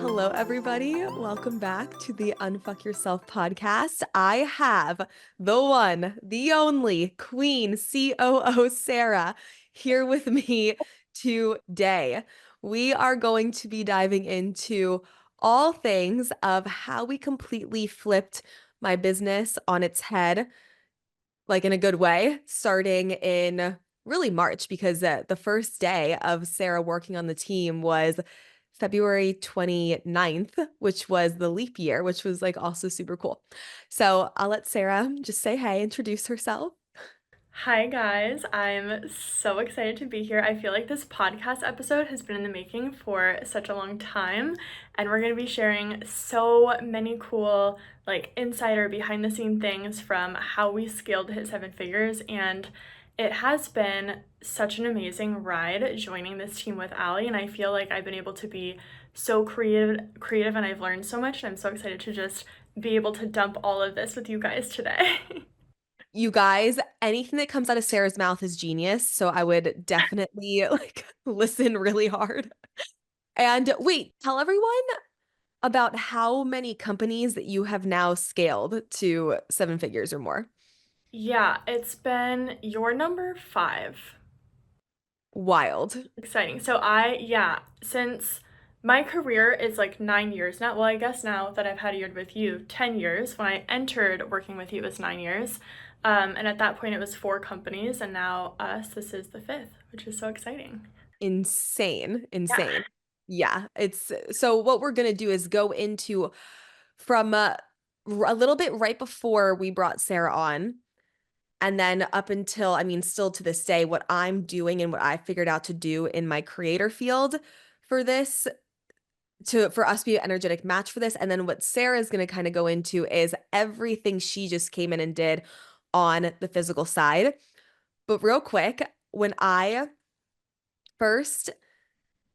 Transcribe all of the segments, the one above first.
Hello, everybody. Welcome back to the Unfuck Yourself podcast. I have the one, the only Queen COO Sarah here with me today. We are going to be diving into all things of how we completely flipped my business on its head, like in a good way, starting in really March, because the first day of Sarah working on the team was February 29th, which was the leap year, which was like also super cool. So I'll let Sarah just say hey, introduce herself. Hi, guys. I'm so excited to be here. I feel like this podcast episode has been in the making for such a long time, and we're going to be sharing so many cool, insider behind the scene things from how we scaled to hit seven figures. And it has been such an amazing ride joining this team with Allie, and I feel like I've been able to be so creative, and I've learned so much, and I'm so excited to just be able to dump all of this with you guys today. You guys, anything that comes out of Sarah's mouth is genius. So I would definitely like listen really hard. And wait, tell everyone about how many companies that you have now scaled to seven figures or more. Yeah, it's been your number five. Wild. Exciting. Yeah, since my career is like 9 years now, well, I guess now that I've had a year with you, 10 years. When I entered working with you, it was 9 years. And at that point, it was four companies, and now this is the fifth, which is so exciting. Insane, Yeah. insane. Yeah, it's so what we're gonna do is go into from a little bit right before we brought Sarah on, and then up until, I mean, still to this day, what I'm doing and what I figured out to do in my creator field for this, to for us to be an energetic match for this, and then what Sarah's gonna kind of go into is everything she just came in and did on the physical side. But real quick, when I first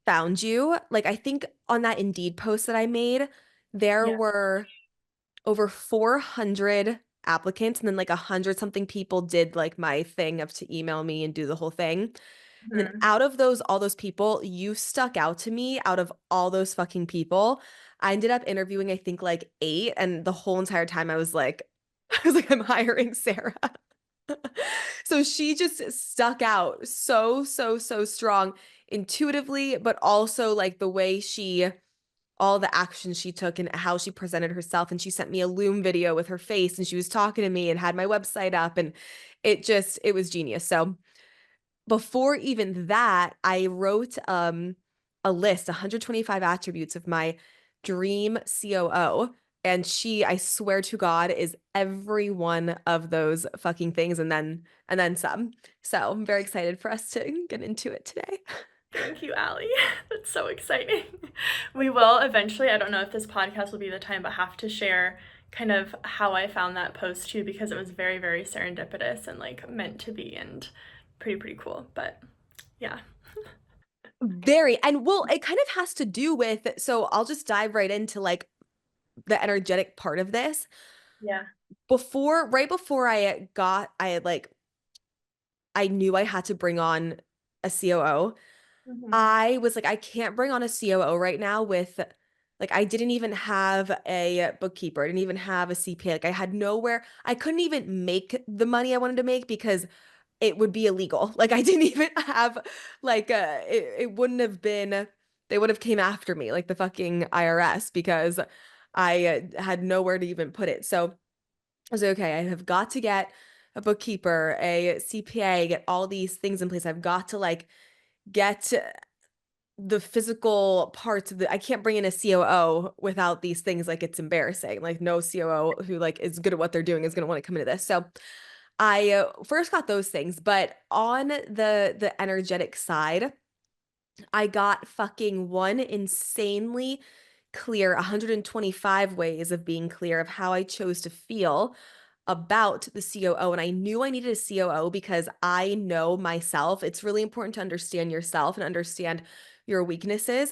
found you, like I think on that Indeed post that I made, there Yeah. were over 400 applicants, and then like 100 something people did like my thing of to email me and do the whole thing. And then Mhm. out of those, all those people, you stuck out to me out of all those fucking people. I ended up interviewing, I think like eight, and the whole entire time I was like, I was like, I'm hiring Sarah. So she just stuck out so strong intuitively, but also like the way she, all the actions she took and how she presented herself. And she sent me a Loom video with her face and she was talking to me and had my website up, and it was genius. So before even that, I wrote a list, 125 attributes of my dream COO. And she, I swear to God, is every one of those fucking things and then some. So I'm very excited for us to get into it today. Thank you, Allie. That's so exciting. We will eventually, I don't know if this podcast will be the time, but have to share kind of how I found that post too, because it was very, very serendipitous and like meant to be and pretty cool. But yeah. Very. And well, it kind of has to do with, so I'll just dive right into like the energetic part of this. Yeah. Right before I had like, I knew I had to bring on a COO. Hmm. I was like, I can't bring on a COO right now with, like, I didn't even have a bookkeeper. I didn't even have a CPA. Like, I had nowhere. I couldn't even make the money I wanted to make because it would be illegal. Like, I didn't even have, like, it wouldn't have been, they would have came after me, like the fucking IRS, because I had nowhere to even put it. So I was like, okay, I have got to get a bookkeeper, a CPA, get all these things in place. I've got to like get the physical parts of the, I can't bring in a COO without these things. Like it's embarrassing. Like no COO who like is good at what they're doing is going to want to come into this. So I first got those things, but on the energetic side, I got fucking one insanely clear 125 ways of being clear of how I chose to feel about the COO. And I knew I needed a COO because I know myself. It's really important to understand yourself and understand your weaknesses.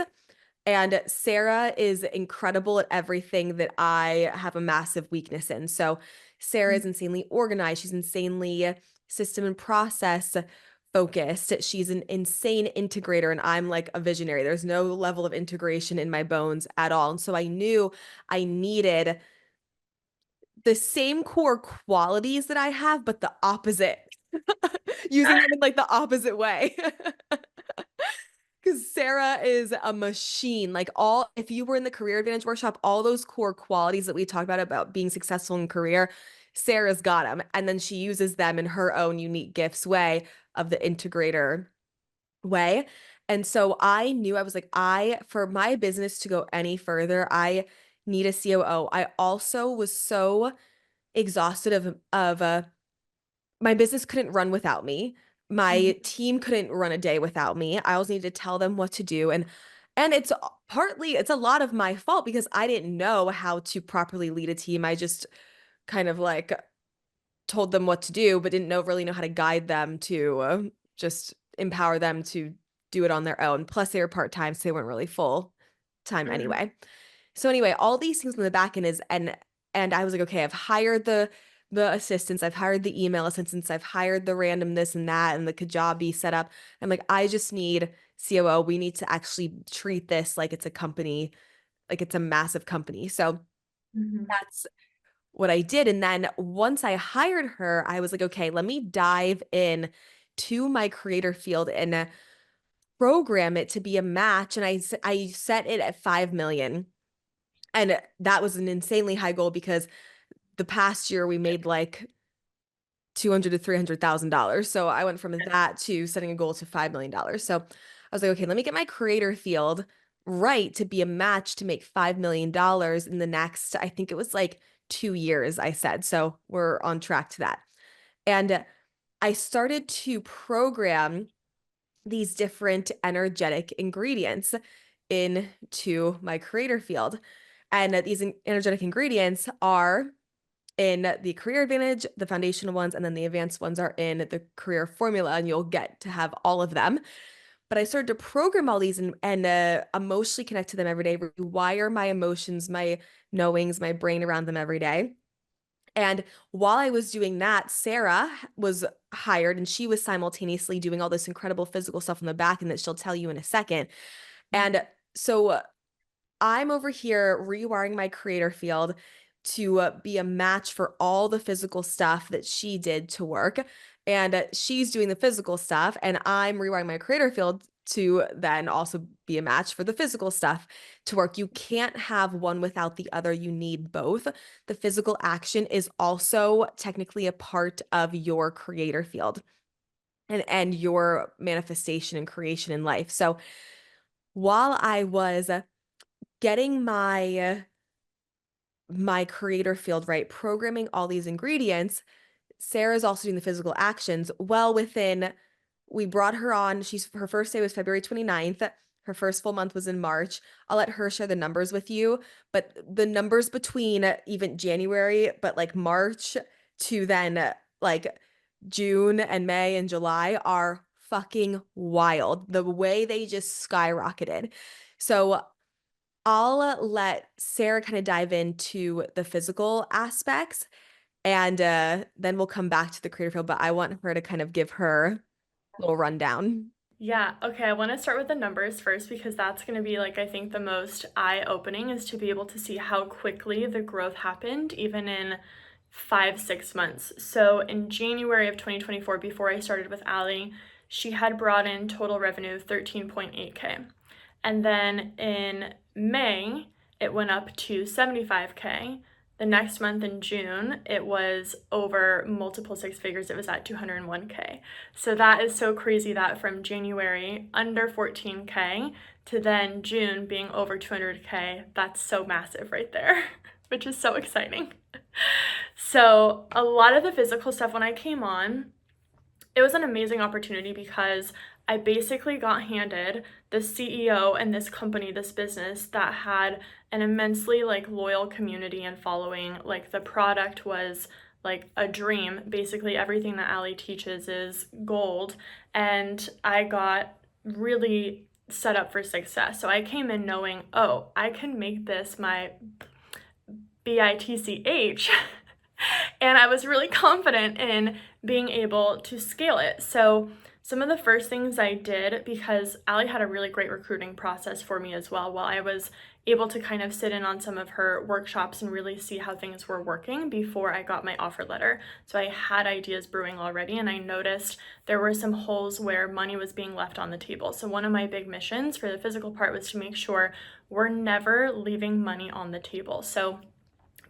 And Sarah is incredible at everything that I have a massive weakness in. So Sarah is insanely organized. She's insanely system and process focused. She's an insane integrator, and I'm like a visionary. There's no level of integration in my bones at all. And so I knew I needed the same core qualities that I have, but the opposite, using them in like the opposite way. Because Sarah is a machine. Like all, if you were in the Career Advantage workshop, all those core qualities that we talked about being successful in career, Sarah's got them. And then she uses them in her own unique gifts way of the integrator way. And so I knew I was like, for my business to go any further, I need a COO. I also was so exhausted of my business couldn't run without me. My Mhm. team couldn't run a day without me. I always needed to tell them what to do. And it's a lot of my fault because I didn't know how to properly lead a team. I just kind of like told them what to do, but didn't really know how to guide them to just empower them to do it on their own. Plus, they were part time, so they weren't really full time Mhm. anyway. So anyway, all these things on the back end is and I was like, okay, I've hired the assistants, I've hired the email assistants, I've hired the random this and that and the Kajabi setup. I'm like, I just need COO. We need to actually treat this like it's a company, like it's a massive company. So Mhm. that's what I did. And then once I hired her, I was like, okay, let me dive in to my creator field and program it to be a match. And I set it at 5 million. And that was an insanely high goal because the past year we made like 200 to $300,000. So I went from that to setting a goal to $5 million. So I was like, okay, let me get my creator field right to be a match to make $5 million in the next, I think it was like 2 years, I said. So we're on track to that. And I started to program these different energetic ingredients into my creator field. And these energetic ingredients are in the Career Advantage, the foundational ones, and then the advanced ones are in the career formula, and you'll get to have all of them. But I started to program all these and emotionally connect to them every day, rewire my emotions, my knowings, my brain around them every day. And while I was doing that, Sarah was hired and she was simultaneously doing all this incredible physical stuff on the back and that she'll tell you in a second. And so I'm over here rewiring my creator field to be a match for all the physical stuff that she did to work. And she's doing the physical stuff, and I'm rewiring my creator field to then also be a match for the physical stuff to work. You can't have one without the other. You need both. The physical action is also technically a part of your creator field and your manifestation and creation in life. So while I was getting my creator field right, programming all these ingredients, Sarah's also doing the physical actions well within. We brought her on. Her first day was February 29th. Her first full month was in March. I'll let her share the numbers with you, but the numbers between even January, but like March to then like June and May and July are fucking wild. The way they just skyrocketed. So I'll let Sarah kind of dive into the physical aspects and then we'll come back to the creator field. But I want her to kind of give her little rundown. Yeah, okay, I want to start with the numbers first because that's going to be like I think the most eye-opening is to be able to see how quickly the growth happened even in 5, 6 months. So in January of 2024, before I started with Allie, she had brought in total revenue of 13.8K. And then in May, it went up to 75K. The next month in June, it was over multiple six figures. It was at 201K. So that is so crazy that from January under 14K to then June being over 200K, that's so massive right there, which is so exciting. So, a lot of the physical stuff when I came on, it was an amazing opportunity because I basically got handed the CEO and this company, this business that had an immensely like loyal community and following. Like the product was like a dream. Basically everything that Allie teaches is gold, and I got really set up for success. So I came in knowing, oh, I can make this my BITCH. And I was really confident in being able to scale it. So Some of the first things I did, because Allie had a really great recruiting process for me as well, while I was able to kind of sit in on some of her workshops and really see how things were working before I got my offer letter. So I had ideas brewing already, and I noticed there were some holes where money was being left on the table. So one of my big missions for the physical part was to make sure we're never leaving money on the table. So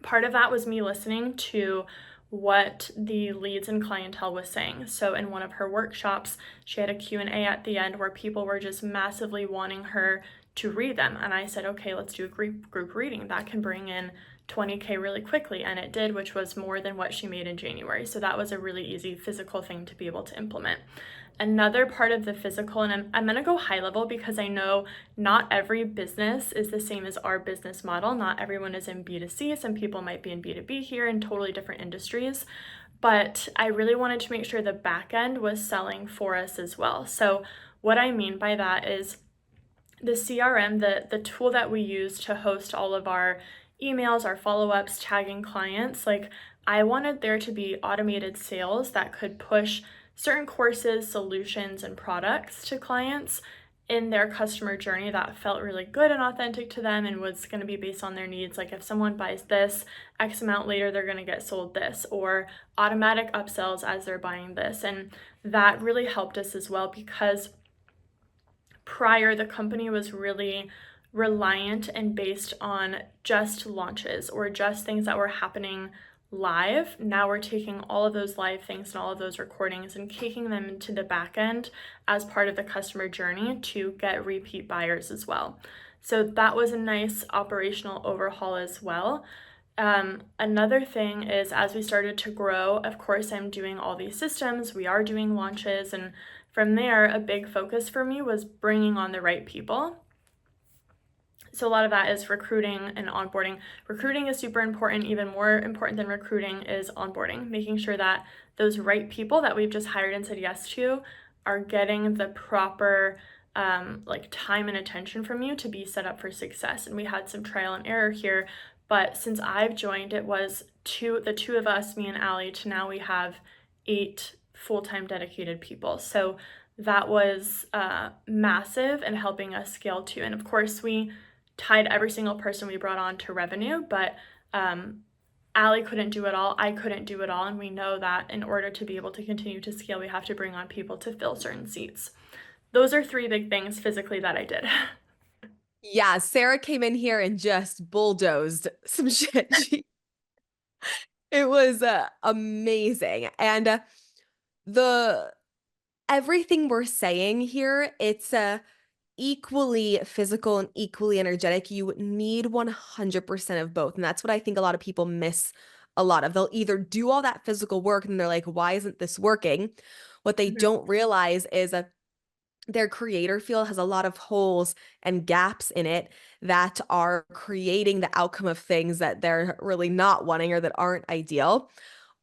part of that was me listening to what the leads and clientele was saying. So in one of her workshops, she had a Q&A at the end where people were just massively wanting her to read them. And I said, okay, let's do a group reading. That can bring in 20K really quickly. And it did, which was more than what she made in January. So that was a really easy physical thing to be able to implement. Another part of the physical, and I'm going to go high level because I know not every business is the same as our business model. Not everyone is in B2C. Some people might be in B2B here in totally different industries. But I really wanted to make sure the back end was selling for us as well. So, what I mean by that is the CRM, the tool that we use to host all of our emails, our follow-ups, tagging clients, like I wanted there to be automated sales that could push certain courses, solutions, and products to clients in their customer journey that felt really good and authentic to them and was going to be based on their needs. Like if someone buys this, X amount later, they're going to get sold this, or automatic upsells as they're buying this. And that really helped us as well because prior, the company was really reliant and based on just launches or just things that were happening live. Now we're taking all of those live things and all of those recordings and kicking them into the back end as part of the customer journey to get repeat buyers as well. So that was a nice operational overhaul as well. Another thing is as we started to grow, of course, I'm doing all these systems, we are doing launches, and from there, a big focus for me was bringing on the right people. So a lot of that is recruiting and onboarding. Recruiting is super important. Even more important than recruiting is onboarding, making sure that those right people that we've just hired and said yes to are getting the proper like time and attention from you to be set up for success. And we had some trial and error here, but since I've joined, it was the two of us, me and Allie, to now we have 8 full-time dedicated people. So that was massive and helping us scale too. And of course, we tied every single person we brought on to revenue, but Allie couldn't do it all. I couldn't do it all. And we know that in order to be able to continue to scale, we have to bring on people to fill certain seats. Those are 3 big things physically that I did. Yeah, Sarah came in here and just bulldozed some shit. It was amazing. And the everything we're saying here, it's equally physical and equally energetic. You need 100% of both. And that's what I think a lot of people miss a lot of. They'll either do all that physical work and they're like, why isn't this working? What they Mhm. don't realize is their creator field has a lot of holes and gaps in it that are creating the outcome of things that they're really not wanting or that aren't ideal.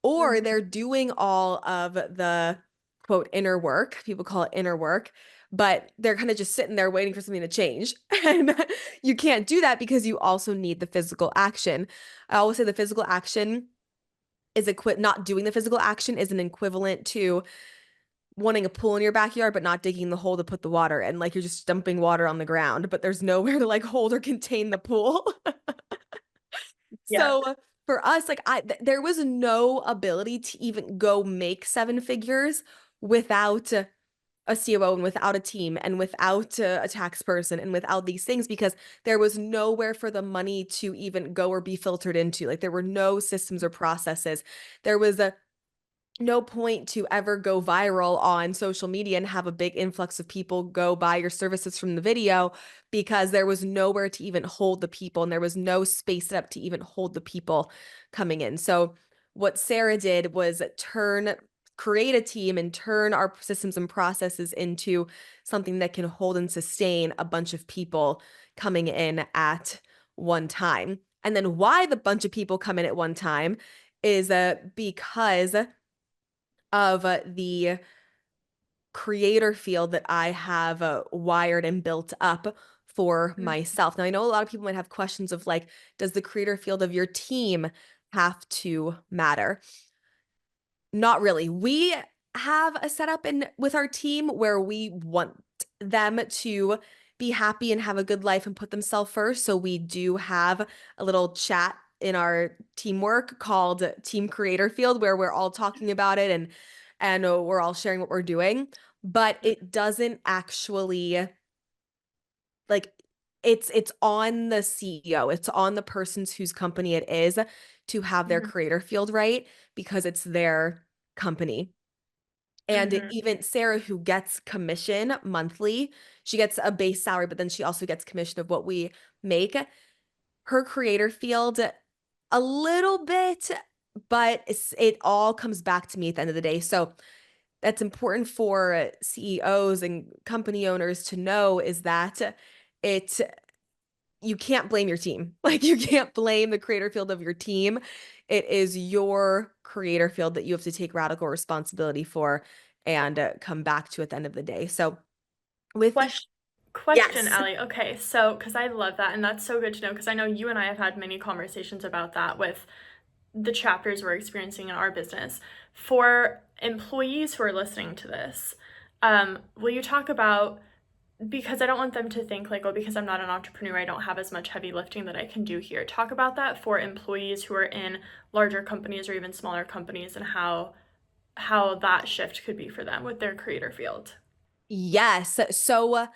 Or Mhm. they're doing all of the quote inner work. People call it inner work, but they're kind of just sitting there waiting for something to change. And you can't do that because you also need the physical action. I always say the physical action is not doing the physical action is an equivalent to wanting a pool in your backyard but not digging the hole to put the water in. Like you're just dumping water on the ground, but there's nowhere to like hold or contain the pool. Yeah. So for us, like there was no ability to even go make 7 figures without a COO and without a team and without a tax person and without these things because there was nowhere for the money to even go or be filtered into. Like there were no systems or processes. There was no point to ever go viral on social media and have a big influx of people go buy your services from the video because there was nowhere to even hold the people and there was no space set up to even hold the people coming in. So what Sarah did was create a team and turn our systems and processes into something that can hold and sustain a bunch of people coming in at one time. And then why the bunch of people come in at one time is because of the creator field that I have wired and built up for myself. Now, I know a lot of people might have questions of like, does the creator field of your team have to matter? Not really. We have a setup in with our team where we want them to be happy and have a good life and put themselves first. So we do have a little chat in our teamwork called Team Creator Field where we're all talking about it and we're all sharing what we're doing, but it doesn't actually like it's on the CEO. It's on the person's whose company it is to have their Mhm. creator field right because it's their company. And Mhm. even Sarah, who gets commission monthly, she gets a base salary, but then she also gets commission of what we make. Her creator field, a little bit, but it all comes back to me at the end of the day. So that's important for CEOs and company owners to know is that it you can't blame your team. Like you can't blame the creator field of your team. It is your creator field that you have to take radical responsibility for and come back to at the end of the day. So with the Question, question, yes. Allie. Okay, so because I love that, and that's so good to know, because I know you and I have had many conversations about that with the chapters we're experiencing in our business. For employees who are listening to this, will you talk about, because I don't want them to think like, oh, because I'm not an entrepreneur, I don't have as much heavy lifting that I can do here. Talk about that for employees who are in larger companies or even smaller companies, and how that shift could be for them with their creator field. Yes. So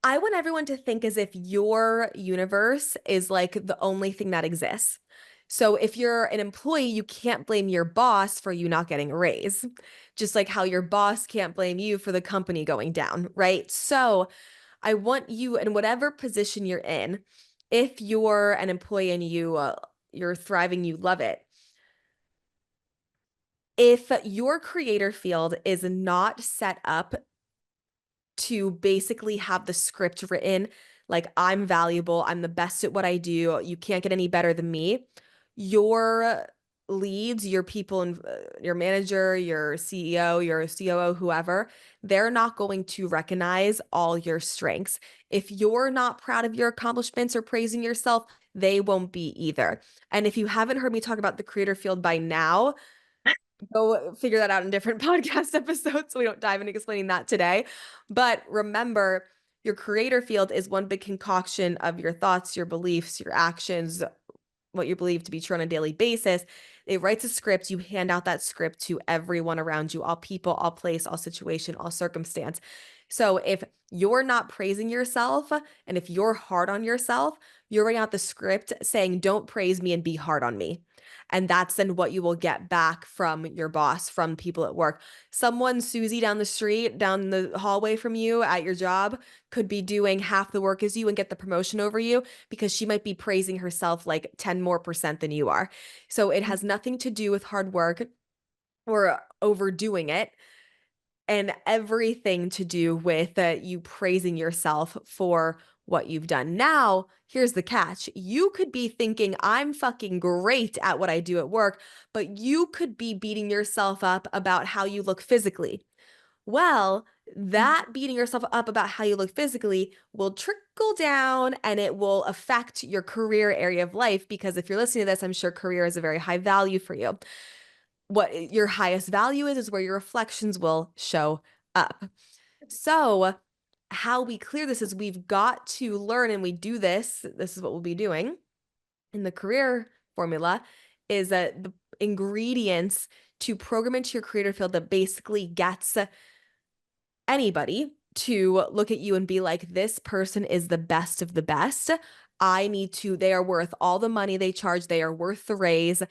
I want everyone to think as if your universe is like the only thing that exists. So if you're an employee, you can't blame your boss for you not getting a raise, just like how your boss can't blame you for the company going down, right? So I want you in whatever position you're in, if you're an employee and you're thriving, you love it. If your creator field is not set up to basically have the script written like I'm valuable, I'm the best at what I do, you can't get any better than me. Your leads, your people and your manager, your CEO, your COO, whoever, they're not going to recognize all your strengths. If you're not proud of your accomplishments or praising yourself, they won't be either. And if you haven't heard me talk about the creator field by now, go figure that out in different podcast episodes. So we don't dive into explaining that today. But remember, your creator field is one big concoction of your thoughts, your beliefs, your actions, what you believe to be true on a daily basis. It writes a script. You hand out that script to everyone around you, all people, all place, all situation, all circumstance. So if you're not praising yourself and if you're hard on yourself, you're writing out the script saying, don't praise me and be hard on me. And that's then what you will get back from your boss, from people at work. Someone, Susie, down the street, down the hallway from you at your job, could be doing half the work as you and get the promotion over you because she might be praising herself like 10 more percent than you are. So it has nothing to do with hard work or overdoing it and everything to do with you praising yourself for what you've done. Now, here's the catch. You could be thinking, I'm fucking great at what I do at work, but you could be beating yourself up about how you look physically. Well, that beating yourself up about how you look physically will trickle down and it will affect your career area of life. Because if you're listening to this, I'm sure career is a very high value for you. What your highest value is where your reflections will show up. So, how we clear this is we've got to learn, and we do this. This is what we'll be doing in the career formula is that the ingredients to program into your creator field that basically gets anybody to look at you and be like, this person is the best of the best. They are worth all the money they charge. They are worth the raise.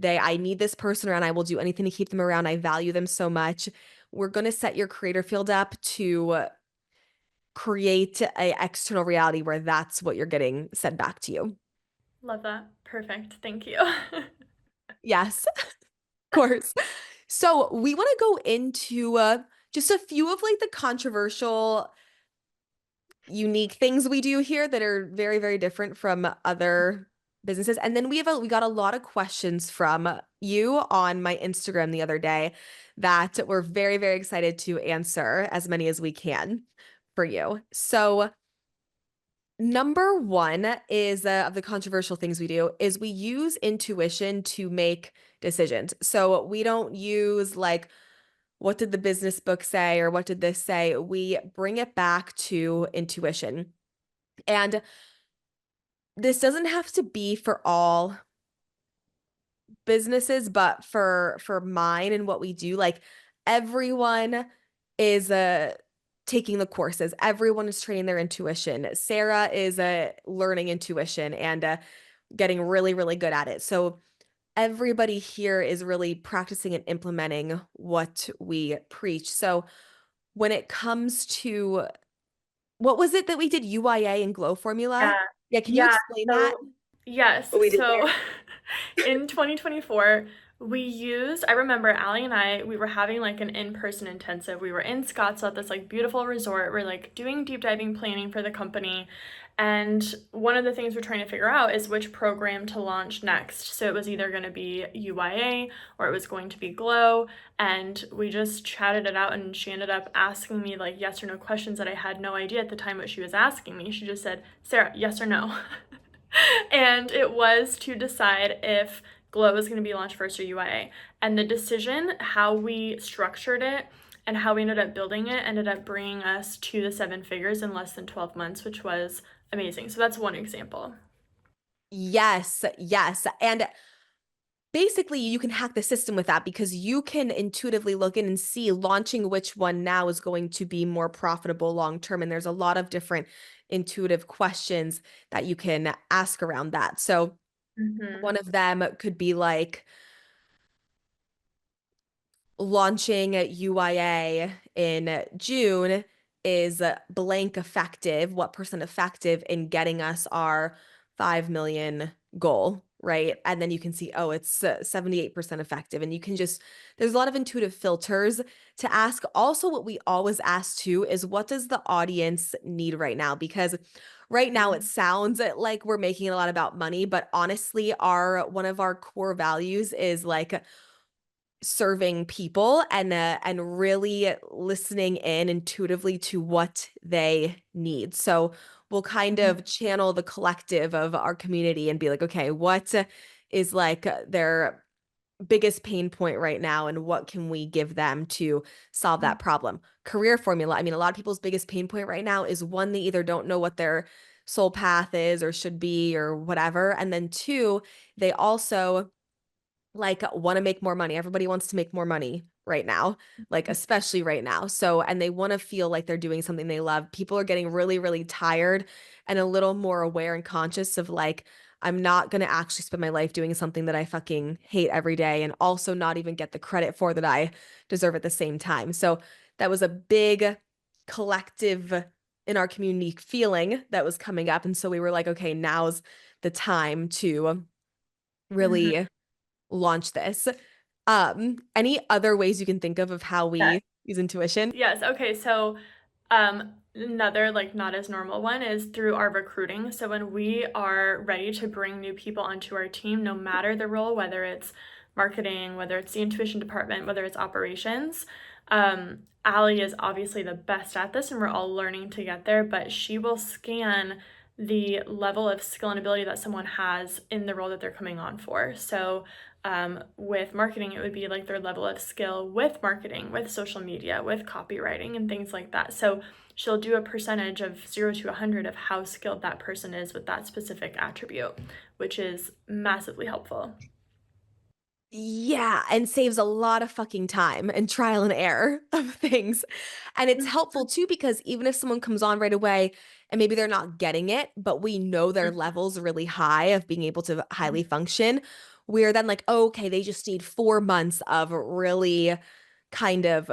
I need this person around. I will do anything to keep them around. I value them so much. We're going to set your creator field up to create a external reality where that's what you're getting sent back to you. Love that. Perfect. Thank you. Yes, of course. So we want to go into just a few of like the controversial unique things we do here that are very, very different from other businesses. And then we got a lot of questions from you on my Instagram the other day that we're very, very excited to answer as many as we can for you. So number one is of the controversial things we do is we use intuition to make decisions. So we don't use like what did the business book say or what did this say? We bring it back to intuition. And this doesn't have to be for all businesses, but for mine and what we do, like everyone is taking the courses. Everyone is training their intuition. Sarah is learning intuition and getting really, really good at it. So everybody here is really practicing and implementing what we preach. So when it comes to what was it that we did UIA and glow formula? Yeah. Yeah, can you Yeah. explain that? So, yes. What we did So there? in 2024, I remember Allie and we were having like an in-person intensive. We were in Scottsdale at this like beautiful resort. We're like doing deep diving planning for the company. And one of the things we're trying to figure out is which program to launch next. So it was either going to be UIA or it was going to be Glow. And we just chatted it out, and she ended up asking me like yes or no questions that I had no idea at the time what she was asking me. She just said, Sarah, yes or no. And it was to decide if Glow was going to be launched first or UIA. And the decision, how we structured it and how we ended up building it, ended up bringing us to the seven figures in less than 12 months, which was amazing. So that's one example. Yes, yes. And basically, you can hack the system with that because you can intuitively look in and see launching which one now is going to be more profitable long term. And there's a lot of different intuitive questions that you can ask around that. So, Mm-hmm. one of them could be like, launching UIA in June is blank effective, what percent effective in getting us our 5 million goal, right? And then you can see, oh, it's 78% effective. And you can just, there's a lot of intuitive filters to ask. Also, what we always ask too is what does the audience need right now? Because right now it sounds like we're making it a lot about money, but honestly, one of our core values is like serving people and really listening in intuitively to what they need. So we'll kind of channel the collective of our community and be like, okay, what is like their biggest pain point right now and what can we give them to solve that problem? Career formula. I mean, a lot of people's biggest pain point right now is one, they either don't know what their soul path is or should be or whatever. And then two, they also like want to make more money. Everybody wants to make more money right now, like especially right now. So, and they want to feel like they're doing something they love. People are getting really, really tired and a little more aware and conscious of like, I'm not going to actually spend my life doing something that I fucking hate every day and also not even get the credit for that I deserve at the same time. So, that was a big collective in our community feeling that was coming up. And so we were like, okay, now's the time to Mm-hmm. really launch this. Any other ways you can think of how we use intuition? Yes. Okay. So, another like not as normal one is through our recruiting. So when we are ready to bring new people onto our team, no matter the role, whether it's marketing, whether it's the intuition department, whether it's operations, Allie is obviously the best at this, and we're all learning to get there. But she will scan the level of skill and ability that someone has in the role that they're coming on for. So with marketing, it would be like their level of skill with marketing, with social media, with copywriting, and things like that. So she'll do a percentage of 0 to 100 of how skilled that person is with that specific attribute, which is massively helpful. Yeah, and saves a lot of fucking time and trial and error of things. And it's helpful too because even if someone comes on right away and maybe they're not getting it, but we know their level's really high of being able to highly function, we're then like, oh, okay, they just need 4 months of really kind of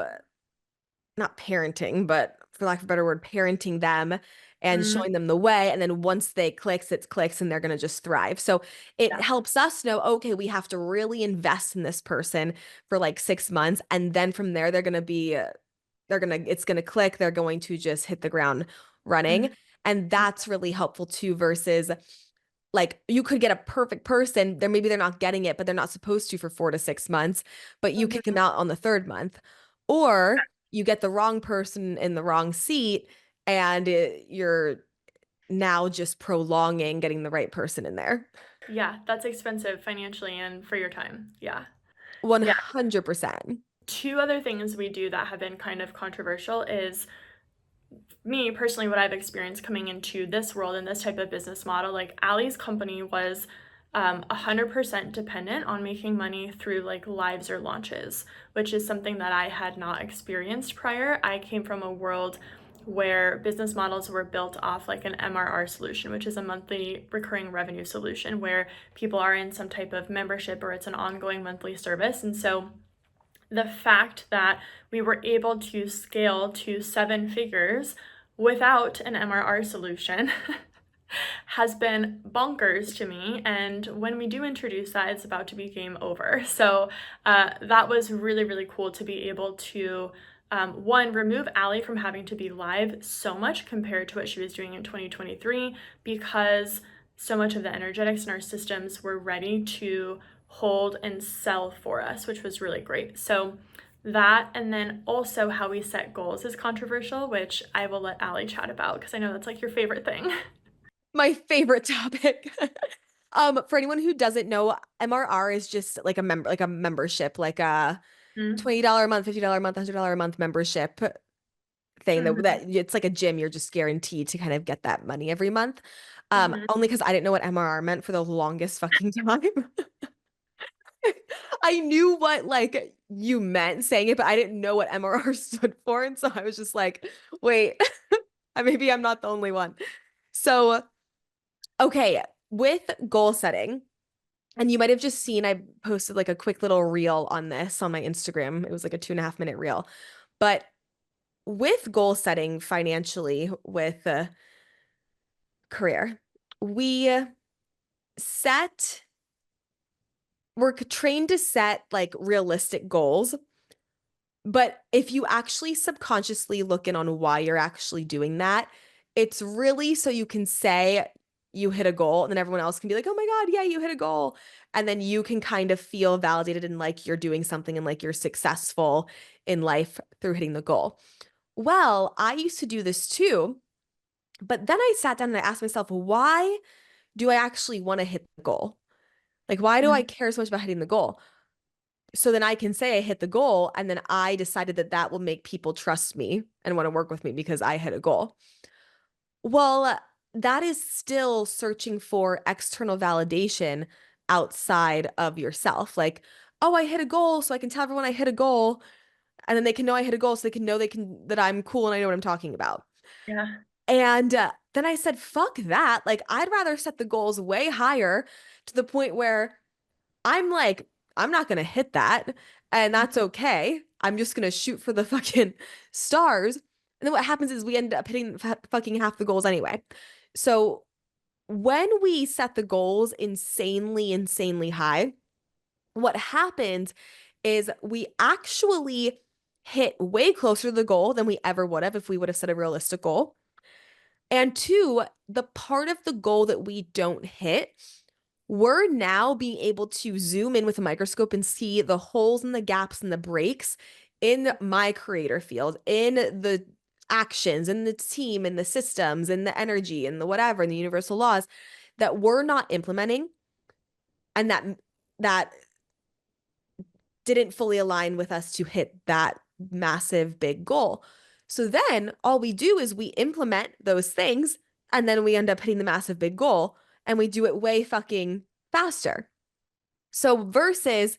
not parenting, but for lack of a better word, parenting them and Mm-hmm. showing them the way. And then once they clicks, it's clicks and they're going to just thrive. So it Yeah. helps us know, okay, we have to really invest in this person for like 6 months. And then from there, it's going to click. They're going to just hit the ground running. Mm-hmm. And that's really helpful too, versus like you could get a perfect person there, maybe they're not getting it but they're not supposed to for 4 to 6 months, but you kick them out on the third month, or you get the wrong person in the wrong seat and you're now just prolonging getting the right person in there. Yeah, that's expensive financially and for your time. Yeah. Yeah. 100%. two other things we do that have been kind of controversial is me personally, what I've experienced coming into this world and this type of business model. Like Allie's company was 100% dependent on making money through like lives or launches, which is something that I had not experienced prior. I came from a world where business models were built off like an MRR solution, which is a monthly recurring revenue solution where people are in some type of membership or it's an ongoing monthly service. And so the fact that we were able to scale to seven figures without an MRR solution has been bonkers to me. And when we do introduce that, it's about to be game over. So that was really, really cool to be able to, one, remove Allie from having to be live so much compared to what she was doing in 2023, because so much of the energetics in our systems were ready to hold and sell for us, which was really great. So that, and then also how we set goals is controversial, which I will let Allie chat about because I know that's like your favorite thing. My favorite topic. For anyone who doesn't know, MRR is just like a membership, like a Mm-hmm. $20 a month, $50 a month, $100 a month membership thing that it's like a gym. You're just guaranteed to kind of get that money every month. Mm-hmm. Only because I didn't know what MRR meant for the longest fucking time. I knew what like you meant saying it, but I didn't know what MRR stood for. And so I was just like, wait, maybe I'm not the only one. So, okay, with goal setting, and you might have just seen I posted like a quick little reel on this on my Instagram. It was like a 2.5 minute reel. But with goal setting financially with a career, we set, we're trained to set like realistic goals. But if you actually subconsciously look in on why you're actually doing that, it's really so you can say you hit a goal and then everyone else can be like, oh my God, yeah, you hit a goal. And then you can kind of feel validated and like you're doing something and like you're successful in life through hitting the goal. Well, I used to do this too, but then I sat down and I asked myself, why do I actually want to hit the goal? Like, why do I care so much about hitting the goal? So then I can say I hit the goal, and then I decided that that will make people trust me and want to work with me because I hit a goal. Well, that is still searching for external validation outside of yourself. Like, oh, I hit a goal, so I can tell everyone I hit a goal, and then they can know I hit a goal, so they can know that I'm cool and I know what I'm talking about. Yeah. And then I said, fuck that. Like, I'd rather set the goals way higher to the point where I'm like, I'm not gonna hit that, and that's okay. I'm just gonna shoot for the fucking stars. And then what happens is we end up hitting fucking half the goals anyway. So when we set the goals insanely, insanely high, what happens is we actually hit way closer to the goal than we ever would have if we would have set a realistic goal. And two, the part of the goal that we don't hit, we're now being able to zoom in with a microscope and see the holes and the gaps and the breaks in my creator field, in the actions, in the team, in the systems, in the energy, in the whatever, in the universal laws that we're not implementing and that didn't fully align with us to hit that massive big goal. So then all we do is we implement those things and then we end up hitting the massive big goal and we do it way fucking faster. So versus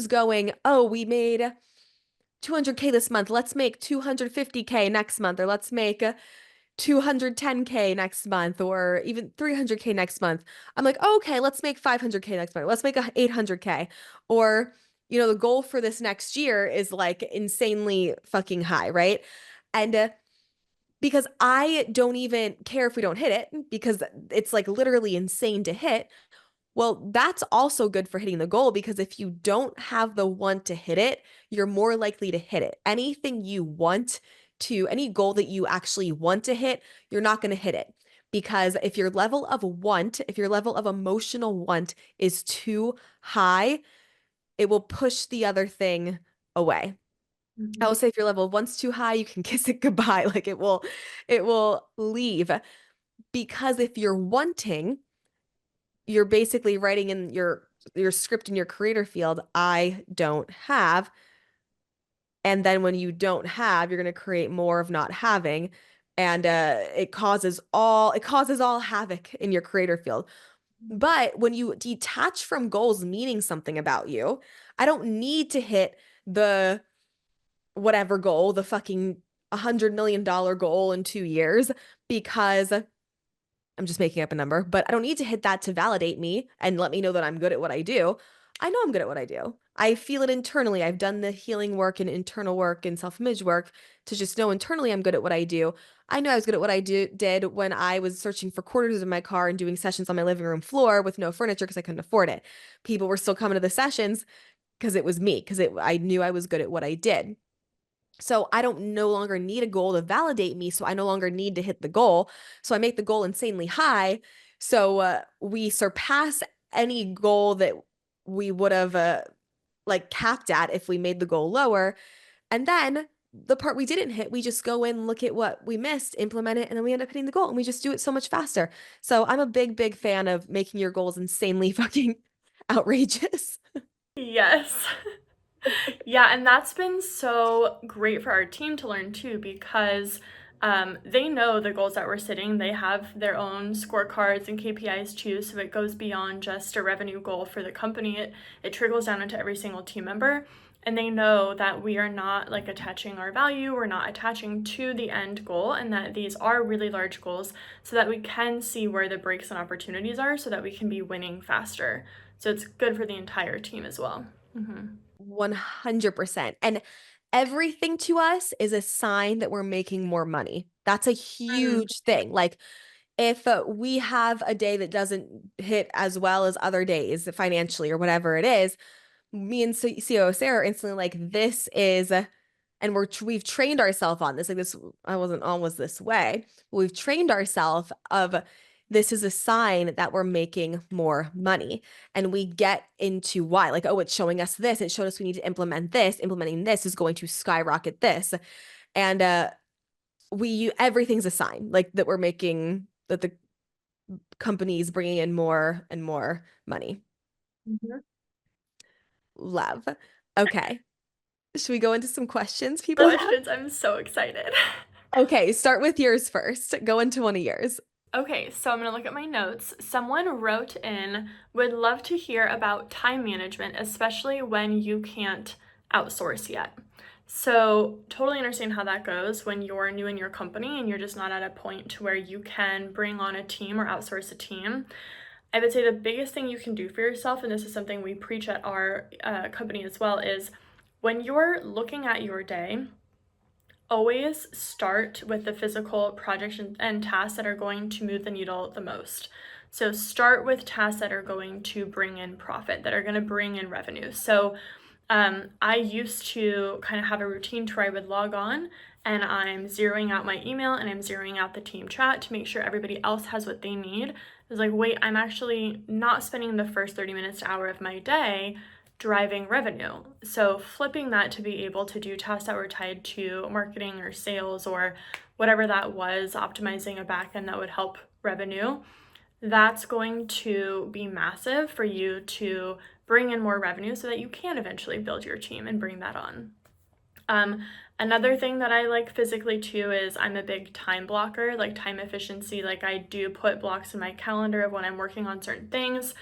going, oh, we made 200K this month. Let's make 250K next month, or let's make 210K next month, or even 300K next month. I'm like, oh, okay, let's make 500K next month. Let's make 800K. Or, the goal for this next year is like insanely fucking high, right? And because I don't even care if we don't hit it because it's like literally insane to hit. Well, that's also good for hitting the goal because if you don't have the want to hit it, you're more likely to hit it. Anything you want to, any goal that you actually want to hit, you're not going to hit it. Because if your level of want, if your level of emotional want is too high, it will push the other thing away. I will Mm-hmm. say if your level of want's too high, you can kiss it goodbye. Like it will leave. Because if you're wanting, you're basically writing in your script in your creator field, I don't have. And then when you don't have, you're going to create more of not having. And it causes all havoc in your creator field. But when you detach from goals meaning something about you, I don't need to hit the whatever goal, the fucking $100 million goal in 2 years, because I'm just making up a number, but I don't need to hit that to validate me and let me know that I'm good at what I do. I know I'm good at what I do. I feel it internally. I've done the healing work and internal work and self-image work to just know internally I'm good at what I do. I know I was good at what did when I was searching for quarters in my car and doing sessions on my living room floor with no furniture because I couldn't afford it. People were still coming to the sessions because it was me, because I knew I was good at what I did. So I don't no longer need a goal to validate me. So I no longer need to hit the goal. So I make the goal insanely high. So we surpass any goal that we would have like capped at if we made the goal lower. And then the part we didn't hit, we just go in, look at what we missed, implement it, and then we end up hitting the goal and we just do it so much faster. So I'm a big, big fan of making your goals insanely fucking outrageous. Yes. Yeah, and that's been so great for our team to learn too because they know the goals that we're setting. They have their own scorecards and KPIs too, so it goes beyond just a revenue goal for the company. It trickles down into every single team member. And they know that we are not like attaching our value, we're not attaching to the end goal, and that these are really large goals so that we can see where the breaks and opportunities are so that we can be winning faster. So it's good for the entire team as well. Mm-hmm. 100%. And everything to us is a sign that we're making more money. That's a huge thing. Like if we have a day that doesn't hit as well as other days financially or whatever it is, me and COO Sarah are instantly like, this is, and we've trained ourselves on this. Like this, I wasn't always this way. But we've trained ourselves of this is a sign that we're making more money. And we get into why, like, oh, it's showing us this. It showed us we need to implement this. Implementing this is going to skyrocket this. And everything's a sign like that we're making that the company's bringing in more and more money. Mm-hmm. Love. Okay. Should we go into some questions people have? Questions. I'm so excited. Okay, start with yours first. Go into one of yours. Okay, so I'm gonna look at my notes. Someone wrote in, would love to hear about time management, especially when you can't outsource yet. So, totally understand how that goes when you're new in your company and you're just not at a point to where you can bring on a team or outsource a team. I would say the biggest thing you can do for yourself, and this is something we preach at our company as well, is when you're looking at your day, always start with the physical projects and tasks that are going to move the needle the most. So start with tasks that are going to bring in profit, that are going to bring in revenue. So I used to kind of have a routine to where I would log on and I'm zeroing out my email and I'm zeroing out the team chat to make sure everybody else has what they need. I was like, wait, I'm actually not spending the first 30 minutes to hour of my day driving revenue. So flipping that to be able to do tasks that were tied to marketing or sales or whatever that was, optimizing a backend that would help revenue, that's going to be massive for you to bring in more revenue so that you can eventually build your team and bring that on. Another thing that I like physically too is I'm a big time blocker, like time efficiency. Like I do put blocks in my calendar of when I'm working on certain things.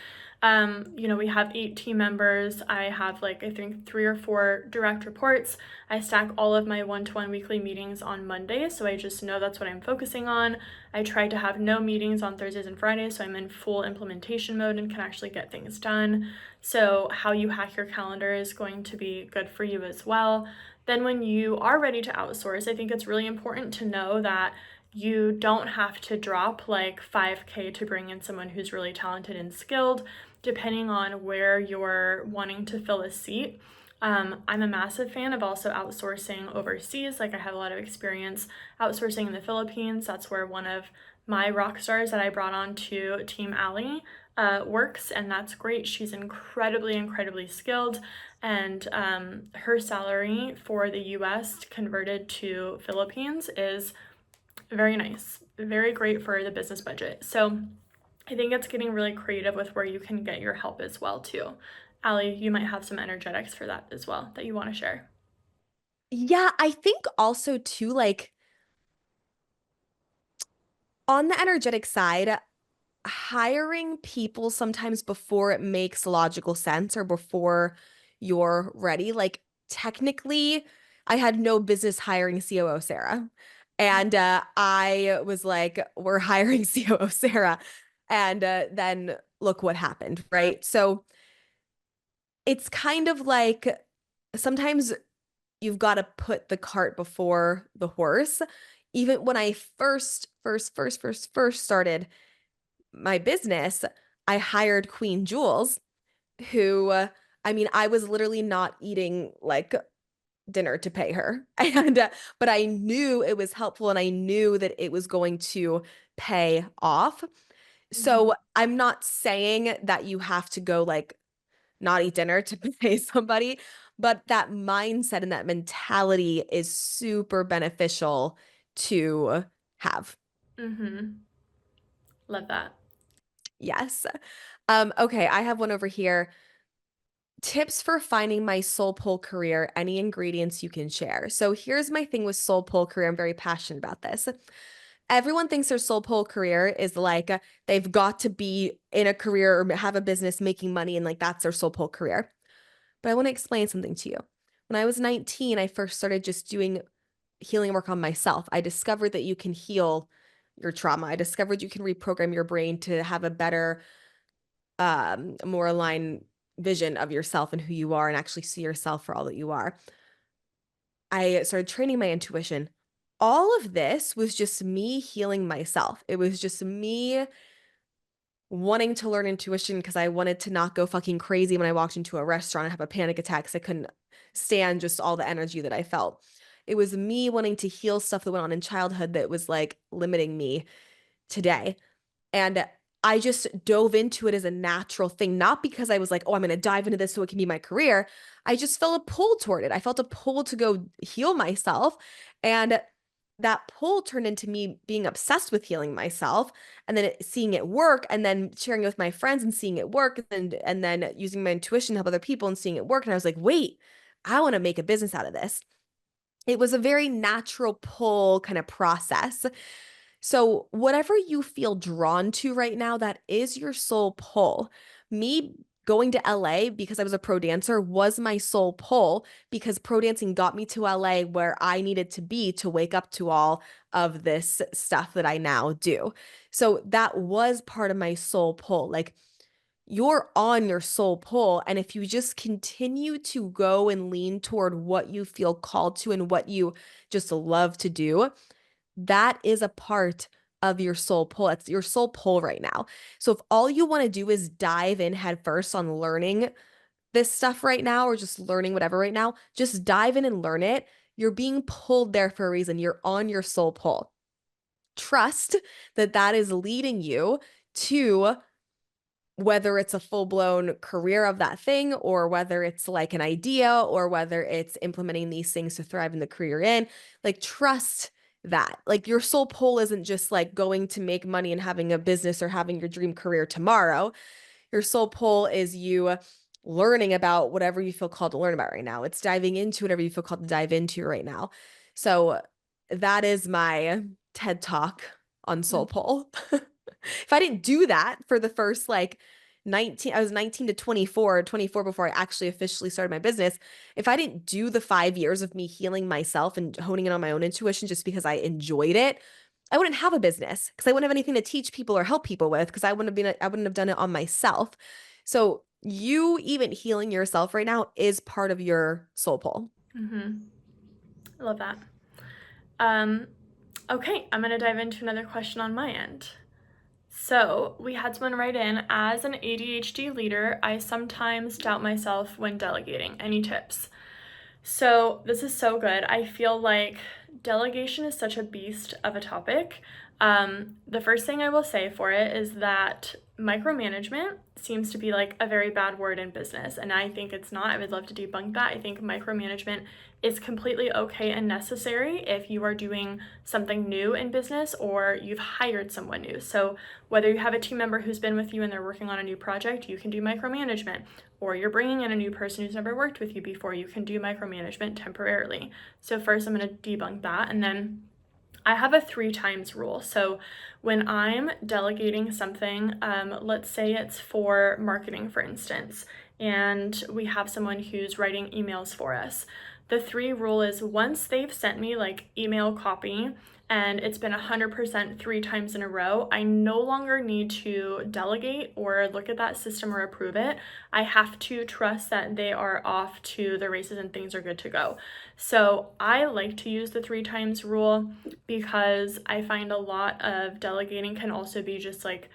We have 8 team members. I have like, I think 3 or 4 direct reports. I stack all of my one-to-one weekly meetings on Mondays, so I just know that's what I'm focusing on. I try to have no meetings on Thursdays and Fridays, so I'm in full implementation mode and can actually get things done. So how you hack your calendar is going to be good for you as well. Then when you are ready to outsource, I think it's really important to know that you don't have to drop like 5K to bring in someone who's really talented and skilled, depending on where you're wanting to fill a seat. I'm a massive fan of also outsourcing overseas. Like I have a lot of experience outsourcing in the Philippines. That's where one of my rock stars that I brought on to Team Alley works, and that's great. She's incredibly, incredibly skilled, and her salary for the US converted to Philippines is very nice, very great for the business budget. So I think it's getting really creative with where you can get your help as well too. Allie, you might have some energetics for that as well that you want to share. Yeah, I think also too, like on the energetic side, hiring people sometimes before it makes logical sense or before you're ready. Like technically, I had no business hiring COO Sarah. And I was like, we're hiring COO Sarah. And then look what happened, right? So it's kind of like sometimes you've got to put the cart before the horse. Even when I first started my business, I hired Queen Jules, who, I mean, I was literally not eating like dinner to pay her. And, but I knew it was helpful and I knew that it was going to pay off. Mhm. So I'm not saying that you have to go like not eat dinner to pay somebody, but that mindset and that mentality is super beneficial to have. Mhm. Love that. Yes. Okay, I have one over here. Tips for finding my soul pull career, any ingredients you can share. So here's my thing with soul pull career. I'm very passionate about this. Everyone thinks their soul pull career is like they've got to be in a career or have a business making money and like that's their soul pull career. But I want to explain something to you. When I was 19, I first started just doing healing work on myself. I discovered that you can heal your trauma. I discovered you can reprogram your brain to have a better, more aligned vision of yourself and who you are and actually see yourself for all that you are. I started training my intuition. All of this was just me healing myself. It was just me wanting to learn intuition because I wanted to not go fucking crazy when I walked into a restaurant and have a panic attack because I couldn't stand just all the energy that I felt. It was me wanting to heal stuff that went on in childhood that was like limiting me today. And I just dove into it as a natural thing, not because I was like, oh, I'm going to dive into this so it can be my career. I just felt a pull toward it. I felt a pull to go heal myself. And that pull turned into me being obsessed with healing myself and then seeing it work and then sharing it with my friends and seeing it work and then using my intuition to help other people and seeing it work. And I was like, wait, I want to make a business out of this. It was a very natural pull kind of process. So, whatever you feel drawn to right now, that is your soul pull. Me going to LA because I was a pro dancer was my soul pull because pro dancing got me to LA where I needed to be to wake up to all of this stuff that I now do. So, that was part of my soul pull. Like, you're on your soul pull. And if you just continue to go and lean toward what you feel called to and what you just love to do, that is a part of your soul pull. It's your soul pull right now. So if all you want to do is dive in head first on learning this stuff right now or just learning whatever right now, just dive in and learn it. You're being pulled there for a reason. You're on your soul pull. Trust that that is leading you to whether it's a full-blown career of that thing or whether it's like an idea or whether it's implementing these things to thrive in the career you're in, like trust that. Like your soul pull isn't just like going to make money and having a business or having your dream career tomorrow. Your soul pull is you learning about whatever you feel called to learn about right now. It's diving into whatever you feel called to dive into right now. So that is my TED Talk on soul pull. If I didn't do that for the first like 19, I was 19 to 24, 24 before I actually officially started my business. If I didn't do the 5 years of me healing myself and honing in on my own intuition just because I enjoyed it, I wouldn't have a business because I wouldn't have anything to teach people or help people with because I wouldn't have done it on myself. So you even healing yourself right now is part of your soul pull. Mhm. I love that. Um, okay, I'm gonna dive into another question on my end. So, we had someone write in, as an ADHD leader, I sometimes doubt myself when delegating. Any tips? So, this is so good. I feel like delegation is such a beast of a topic. The first thing I will say for it is that micromanagement seems to be like a very bad word in business, and I think it's not. I would love to debunk that. I think micromanagement is completely okay and necessary if you are doing something new in business or you've hired someone new. So, whether you have a team member who's been with you and they're working on a new project, you can do micromanagement, or you're bringing in a new person who's never worked with you before, you can do micromanagement temporarily. So, first, I'm going to debunk that, and then I have a 3 times rule. So when I'm delegating something, let's say it's for marketing, for instance, and we have someone who's writing emails for us. The 3 rule is once they've sent me like email copy and it's been 100% 3 times in a row, I no longer need to delegate or look at that system or approve it. I have to trust that they are off to the races and things are good to go. So I like to use the 3 times rule because I find a lot of delegating can also be just like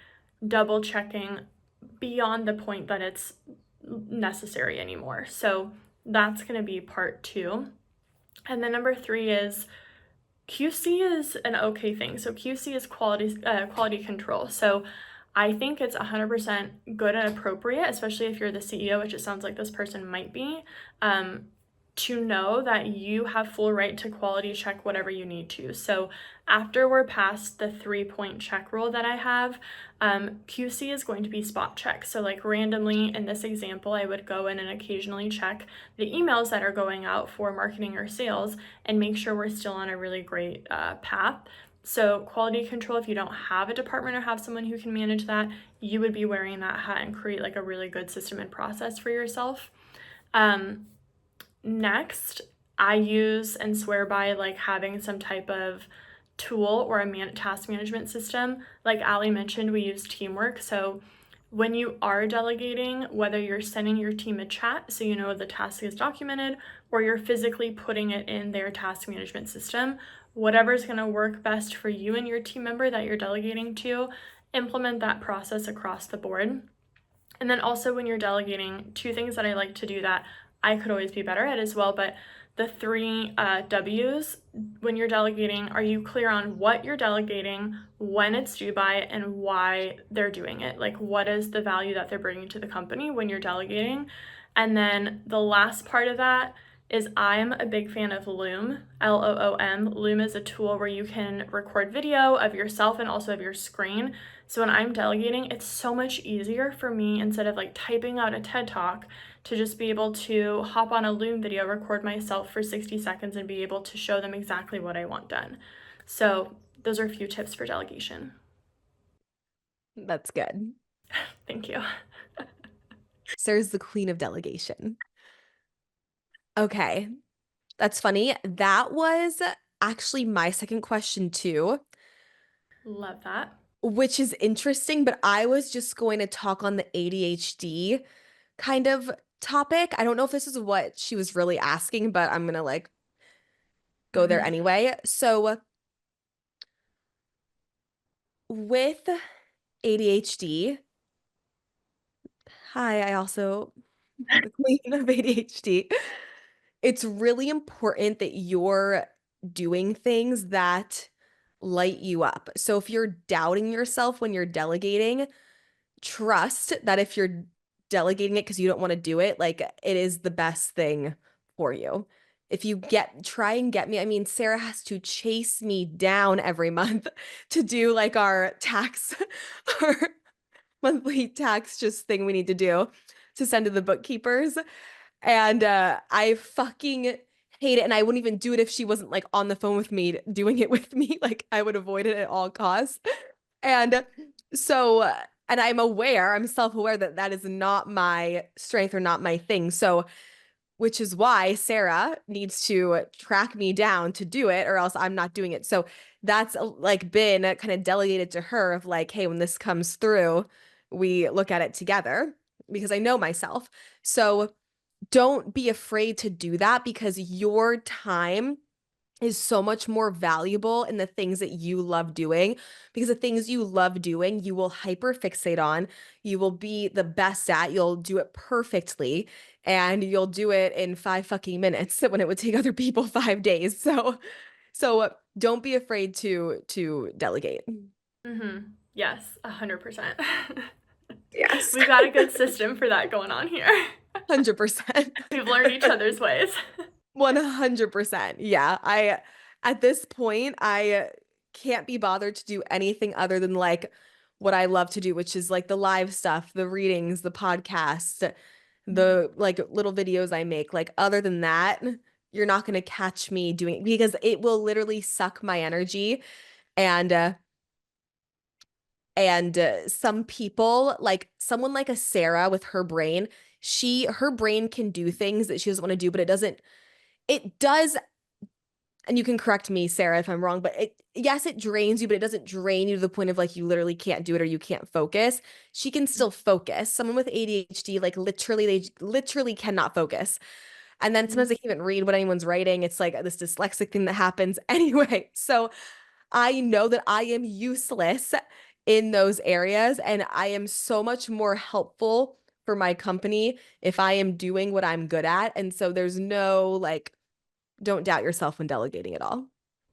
double checking beyond the point that it's necessary anymore. So that's going to be part 2. And then number 3 is QC is an okay thing. So QC is quality control. So I think it's 100% good and appropriate, especially if you're the CEO, which it sounds like this person might be, to know that you have full right to quality check whatever you need to. So after we're past the 3-point check rule that I have, QC is going to be spot check. So like randomly in this example, I would go in and occasionally check the emails that are going out for marketing or sales and make sure we're still on a really great path. So quality control, if you don't have a department or have someone who can manage that, you would be wearing that hat and create like a really good system and process for yourself. Next, I use and swear by like having some type of tool or a task management system. Like Ali mentioned, we use Teamwork. So when you are delegating, whether you're sending your team a chat so you know the task is documented, or you're physically putting it in their task management system, whatever is going to work best for you and your team member that you're delegating to, implement that process across the board. And then also when you're delegating, 2 things that I like to do that I could always be better at as well, but the 3 W's when you're delegating, are you clear on what you're delegating, when it's due by, and why they're doing it? Like, what is the value that they're bringing to the company when you're delegating? And then the last part of that is I'm a big fan of Loom, Loom. Loom is a tool where you can record video of yourself and also of your screen. So when I'm delegating, it's so much easier for me instead of like typing out a TED Talk to just be able to hop on a Loom video, record myself for 60 seconds and be able to show them exactly what I want done. So those are a few tips for delegation. That's good. Thank you. Sarah's the queen of delegation. Okay. That's funny. That was actually my second question too, Love that. which is interesting, but I was just going to talk on the ADHD kind of topic. I don't know if this is what she was really asking, but I'm gonna like go there Mm-hmm. anyway. So with ADHD, hi, I also the queen of ADHD. It's really important that you're doing things that light you up. So if you're doubting yourself when you're delegating, trust that if you're delegating it because you don't want to do it, like it is the best thing for you. If you try and get me, I mean, Sarah has to chase me down every month to do like our tax, our monthly tax just thing we need to do to send to the bookkeepers. And I fucking hate it. And I wouldn't even do it if she wasn't like on the phone with me, doing it with me. Like I would avoid it at all costs. And so, and I'm self-aware that that is not my strength or not my thing. So, which is why Sarah needs to track me down to do it, or else I'm not doing it. So that's like been kind of delegated to her of like, hey, when this comes through, we look at it together because I know myself. So don't be afraid to do that because your time is so much more valuable in the things that you love doing because the things you love doing, you will hyper fixate on, you will be the best at, you'll do it perfectly, and you'll do it in 5 fucking minutes when it would take other people 5 days. So don't be afraid to delegate. Mm-hmm. Yes, 100%. Yes. We've got a good system for that going on here. 100%. We've learned each other's ways. 100%. Yeah. At this point, I can't be bothered to do anything other than like what I love to do, which is like the live stuff, the readings, the podcasts, the like little videos I make. Like, other than that, you're not going to catch me doing it because it will literally suck my energy. And, some people, like someone like a Sarah with her brain, her brain can do things that she doesn't want to do, but it does, and you can correct me, Sarah, if I'm wrong, but yes, it drains you, but it doesn't drain you to the point of like you literally can't do it or you can't focus. She can still focus. Someone with ADHD, like literally, they literally cannot focus. And then sometimes they can't even read what anyone's writing. It's like this dyslexic thing that happens. Anyway, so I know that I am useless in those areas, and I am so much more helpful for my company if I am doing what I'm good at. And so there's no like, don't doubt yourself when delegating at all.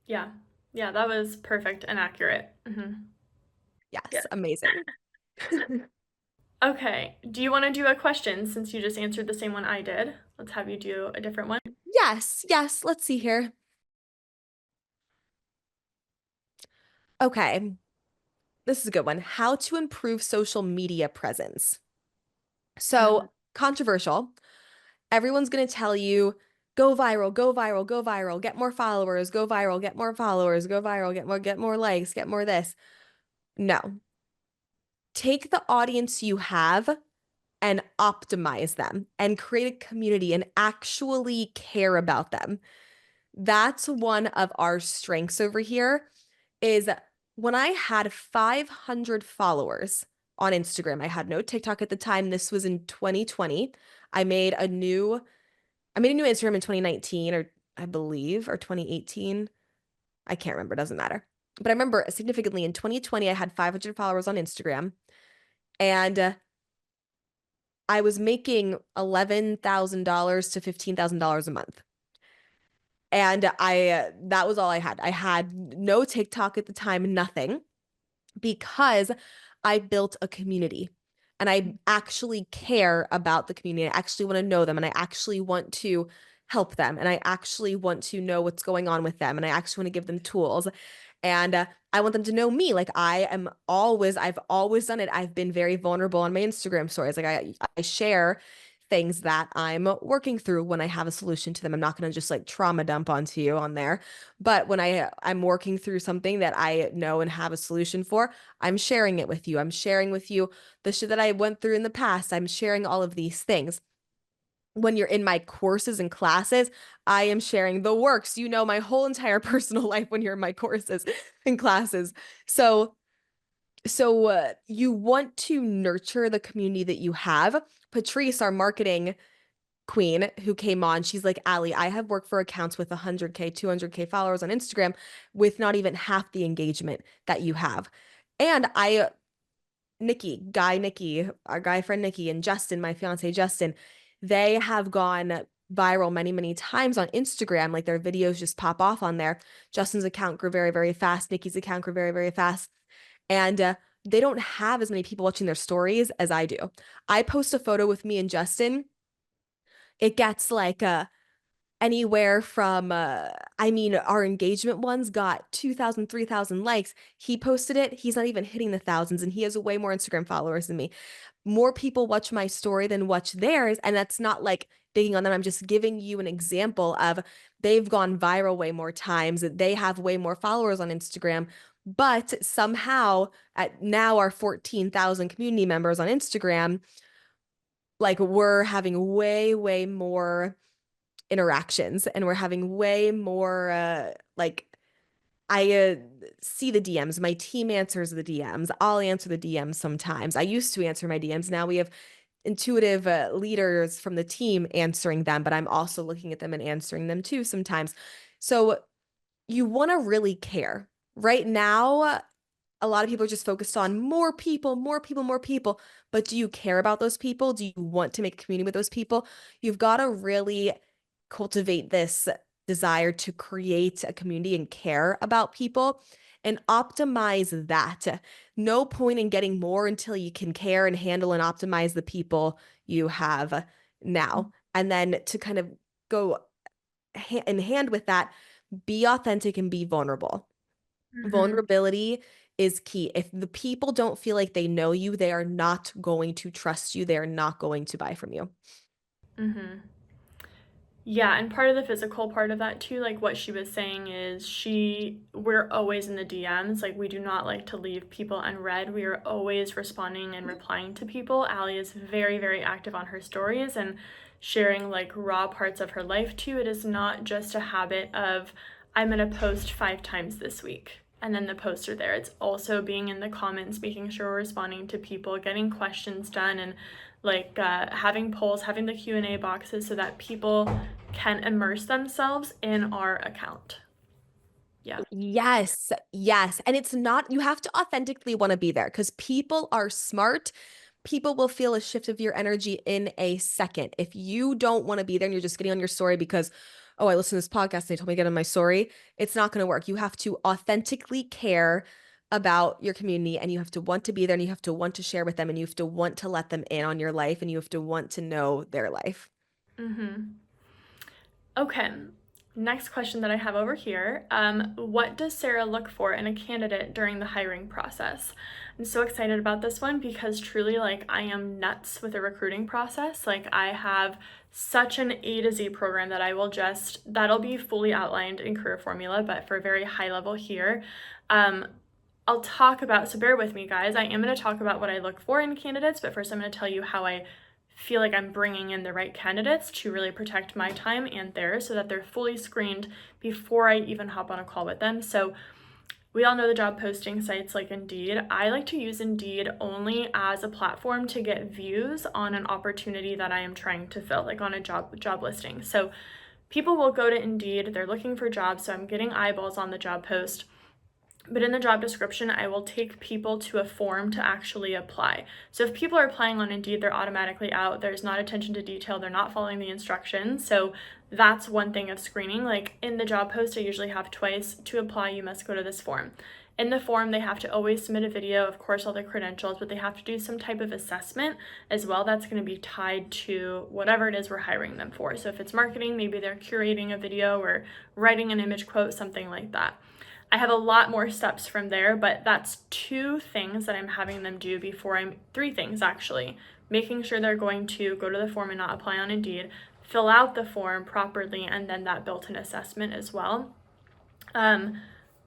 Yeah. Yeah, that was perfect and accurate. Yeah. Yes, amazing. Okay. Do you want to do a question since you just answered the same one I did? Let's have you do a different one. Yes, yes. Let's see here. Okay, this is a good one. How to improve social media presence. Mhm. So, controversial. Everyone's going to tell you, go viral, go viral, go viral, get more followers, go viral, get more followers, go viral, get more likes, get more this. No. Take the audience you have and optimize them and create a community and actually care about them. That's one of our strengths over here is when I had 500 followers on Instagram. I had no TikTok at the time. This was in 2020. I made a new Instagram in 2019, or I believe, or 2018. I can't remember, doesn't matter. But I remember significantly in 2020 I had 500 followers on Instagram, and I was making $11,000 to $15,000 a month. And that was all I had. I had no TikTok at the time, nothing, because I built a community and I actually care about the community. I actually want to know them and I actually want to help them and I actually want to know what's going on with them and I actually want to give them tools. And I want them to know me. Like I've always done it. I've been very vulnerable on my Instagram stories. Like I share things that I'm working through when I have a solution to them. I'm not going to just like trauma dump onto you on there. But when I'm working through something that I know and have a solution for, I'm sharing it with you. I'm sharing with you the shit that I went through in the past. I'm sharing all of these things. When you're in my courses and classes, I am sharing the works. You know my whole entire personal life when you're in my courses and classes. So you want to nurture the community that you have. Patrice, our marketing queen who came on, she's like, Allie, I have worked for accounts with 100K, 200K followers on Instagram with not even half the engagement that you have. And Nikki, our guy friend Nikki, and Justin, my fiance Justin, they have gone viral many, many times on Instagram. Like their videos just pop off on there. Justin's account grew very, very fast. Nikki's account grew very, very fast. And they don't have as many people watching their stories as I do. I post a photo with me and Justin. It gets like anywhere from I mean our engagement ones got 2,000, 3,000 likes. He posted it, he's not even hitting the thousands and he has way more Instagram followers than me. More people watch my story than watch theirs, and that's not like digging on them. I'm just giving you an example of they've gone viral way more times, they have way more followers on Instagram, but somehow at now our 14,000 community members on Instagram, like we're having way more interactions and we're having way more like I see the DMs. My team answers the DMs. I'll answer the DMs sometimes. I used to answer my DMs. Now we have intuitive leaders from the team answering them, but I'm also looking at them and answering them too sometimes. So you want to really care. Right now, a lot of people are just focused on more people, more people, more people. But do you care about those people? Do you want to make a community with those people? You've got to really cultivate this desire to create a community and care about people. and optimize that. No point in getting more until you can care and handle and optimize the people you have now. And then to kind of go in hand with that, be authentic and be vulnerable. Mm-hmm. Vulnerability is key. If the people don't feel like they know you, they are not going to trust you. They are not going to buy from you. Mm-hmm. Yeah, and part of the physical part of that too, like what she was saying is we're always in the DMs. Like we do not like to leave people unread. We are always responding and replying to people. Allie is very, very active on her stories and sharing like raw parts of her life too. It is not just a habit of I'm gonna post 5 times this week and then the posts are there. It's also being in the comments, making sure we're responding to people, getting questions done, and like having polls, having the Q&A boxes so that people can immerse themselves in our account. Yeah. Yes, yes. And it's not, you have to authentically want to be there because people are smart. People will feel a shift of your energy in a second. If you don't want to be there and you're just getting on your story because, oh, I listened to this podcast and they told me to get on my story, it's not going to work. You have to authentically care about your community and you have to want to be there and you have to want to share with them and you have to want to let them in on your life and you have to want to know their life. Mm-hmm. Okay. Next question that I have over here. What does Sarah look for in a candidate during the hiring process? I'm so excited about this one because truly, like, I am nuts with the recruiting process. Like, I have such an A to Z program that that'll be fully outlined in Career Formula, but for a very high level here. Um, I'll talk about, so bear with me, guys. I am going to talk about what I look for in candidates, but first I'm going to tell you how I feel like I'm bringing in the right candidates to really protect my time and theirs so that they're fully screened before I even hop on a call with them. So we all know the job posting sites like Indeed. I like to use Indeed only as a platform to get views on an opportunity that I am trying to fill, like on a job listing. So people will go to Indeed, they're looking for jobs, so I'm getting eyeballs on the job post. But in the job description, I will take people to a form to actually apply. So if people are applying on Indeed, they're automatically out. There's not attention to detail. They're not following the instructions. So that's one thing of screening. Like in the job post, I usually have twice to apply, you must go to this form. In the form, they have to always submit a video, of course, all their credentials, but they have to do some type of assessment as well. That's going to be tied to whatever it is we're hiring them for. So if it's marketing, maybe they're curating a video or writing an image quote, something like that. I have a lot more steps from there, but that's 2 things that I'm having them do before 3 things actually. Making sure they're going to go to the form and not apply on Indeed, fill out the form properly, and then that built-in assessment as well. Um,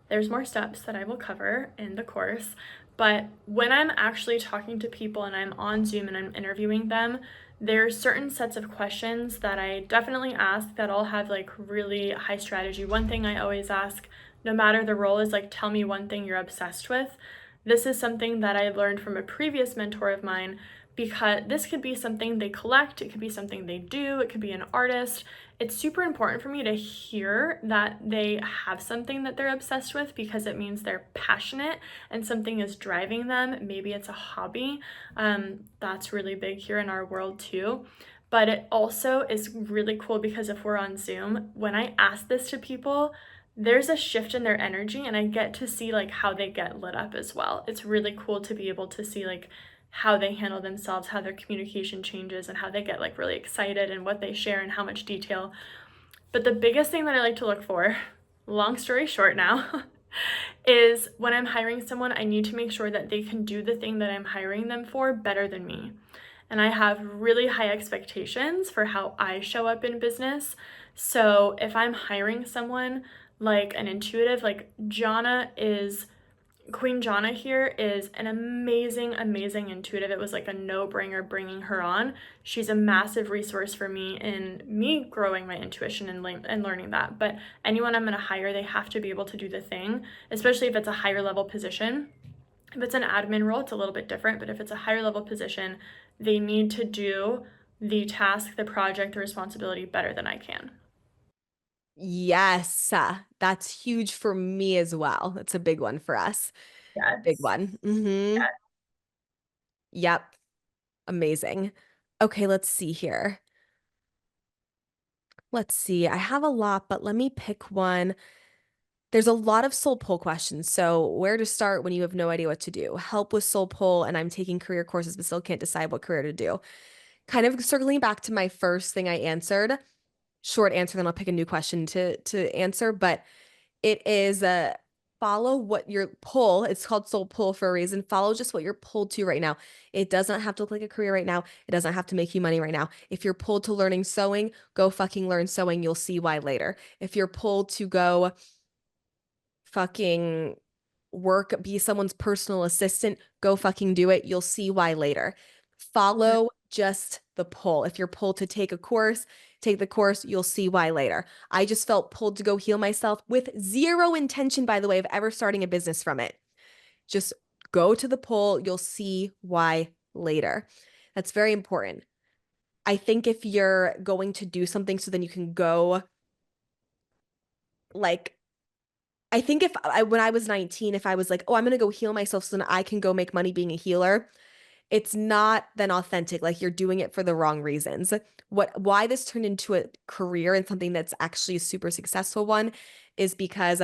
there's more steps that I will cover in the course, but when I'm actually talking to people and I'm on Zoom and I'm interviewing them, there's certain sets of questions that I definitely ask that all have like really high strategy. One thing I always ask, no matter the role, is like, tell me one thing you're obsessed with. This is something that I learned from a previous mentor of mine because this could be something they collect, it could be something they do, it could be an artist. It's super important for me to hear that they have something that they're obsessed with because it means they're passionate and something is driving them. Maybe it's a hobby. That's really big here in our world too. But it also is really cool because if we're on Zoom, when I ask this to people, there's a shift in their energy and I get to see like how they get lit up as well. It's really cool to be able to see like how they handle themselves, how their communication changes, and how they get like really excited and what they share and how much detail. But the biggest thing that I like to look for, long story short now, is when I'm hiring someone, I need to make sure that they can do the thing that I'm hiring them for better than me. And I have really high expectations for how I show up in business. So if I'm hiring someone like an intuitive, like Queen Jana here is an amazing, amazing intuitive. It was like a no-brainer bringing her on. She's a massive resource for me in me growing my intuition and learning that. But anyone I'm going to hire, they have to be able to do the thing, especially if it's a higher level position. If it's an admin role, it's a little bit different, but if it's a higher level position, they need to do the task, the project, the responsibility better than I can. Yes, that's huge for me as well. That's a big one for us. Big Yes. one. Yep. Amazing. Okay, let's see here. Let's see. I have a lot, but let me pick one. There's a lot of soul pull questions. So, where to start when you have no idea what to do? Help with soul pull, and I'm taking career courses but still can't decide what career to do. Kind of circling back to my first thing I answered, short answer, then I'll pick a new question to answer. But it is follow what your pull. It's called soul pull for a reason. Follow just what you're pulled to right now. It does not have to look like a career right now. It doesn't have to make you money right now. If you're pulled to learning sewing, go fucking learn sewing. You'll see why later. If you're pulled to go fucking work, be someone's personal assistant, go fucking do it. You'll see why later. Follow just the pull. If you're pulled to take a course, take the course. You'll see why later. I just felt pulled to go heal myself with zero intention, by the way, of ever starting a business from it. Just go to the pull. You'll see why later. That's very important. I think if you're going to do something so then you can go like I think if I, when I was 19, if I was like, oh, I'm gonna go heal myself so then I can go make money being a healer, it's not then authentic. Like you're doing it for the wrong reasons. Why this turned into a career and something that's actually a super successful one is because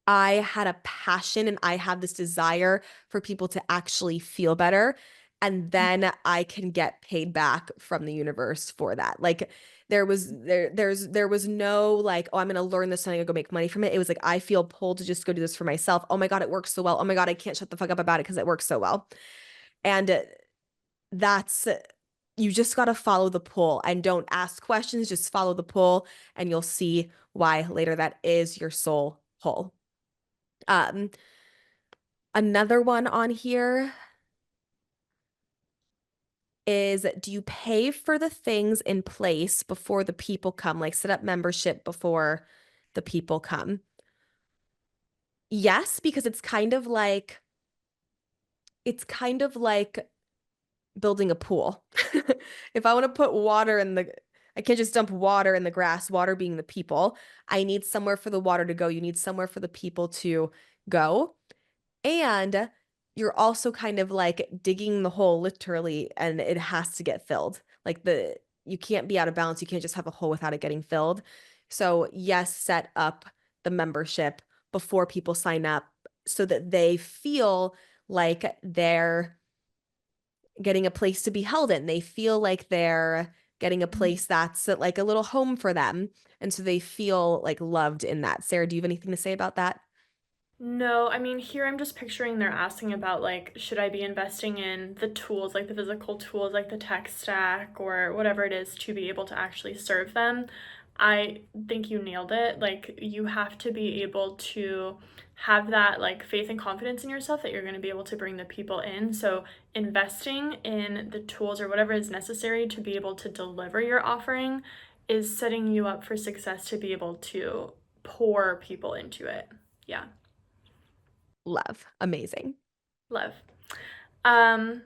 I had a passion and I have this desire for people to actually feel better. And then I can get paid back from the universe for that. Like there was no like, oh, I'm gonna learn this and I'm gonna go make money from it. It was like I feel pulled to just go do this for myself. Oh my God, it works so well. Oh my God, I can't shut the fuck up about it because it works so well. And that's you just gotta follow the pull and don't ask questions, just follow the pull and you'll see why later that is your soul pull. Um, Another one on here is do you pay for the things in place before the people come? Like set up membership before the people come? Yes, because it's kind of like building a pool. If I want to put water in the I can't just dump water in the grass, water being the people. I need somewhere for the water to go. You need somewhere for the people to go. And you're also kind of like digging the hole literally, and it has to get filled. Like you can't be out of balance. You can't just have a hole without it getting filled. So, yes, set up the membership before people sign up so that they feel like they're getting a place to be held in. They feel like they're getting a place that's like a little home for them. And so they feel like loved in that. Sarah, do you have anything to say about that? No, I mean, here I'm just picturing they're asking about like, should I be investing in the tools, like the physical tools, like the tech stack or whatever it is to be able to actually serve them? I think you nailed it. Like, you have to be able to have that like faith and confidence in yourself that you're going to be able to bring the people in. So, investing in the tools or whatever is necessary to be able to deliver your offering is setting you up for success to be able to pour people into it. Yeah. Love. Amazing. Love. Um,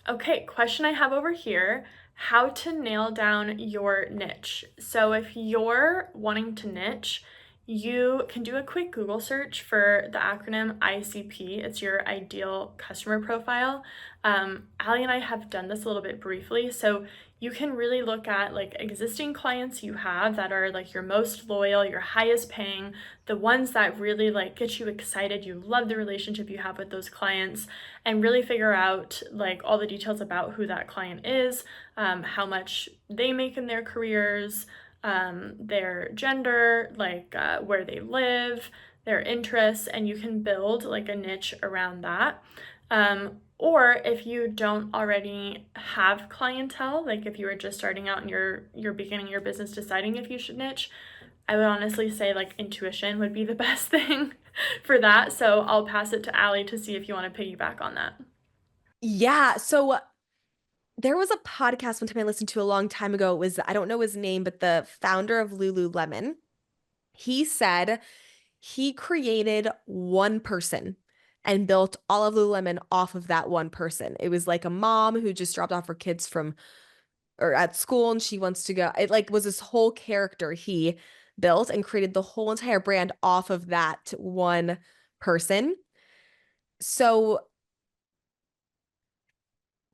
okay, question I have over here, how to nail down your niche. So if you're wanting to niche, you can do a quick Google search for the acronym ICP. It's your ideal customer profile. Ali and I have done this a little bit briefly. So you can really look at like existing clients you have that are like your most loyal, your highest paying, the ones that really like get you excited. You love the relationship you have with those clients, and really figure out like all the details about who that client is, how much they make in their careers, their gender, like where they live, their interests, and you can build like a niche around that. Or if you don't already have clientele, like if you were just starting out and you're beginning your business, deciding if you should niche, I would honestly say like intuition would be the best thing for that. So I'll pass it to Ali to see if you want to piggyback on that. Yeah. So there was a podcast one time I listened to a long time ago. It was, I don't know his name, but the founder of Lululemon, he said he created one person and built all of Lululemon off of that one person. It was like a mom who just dropped off her kids from or at school and she wants to go. It like was this whole character he built and created the whole entire brand off of that one person. So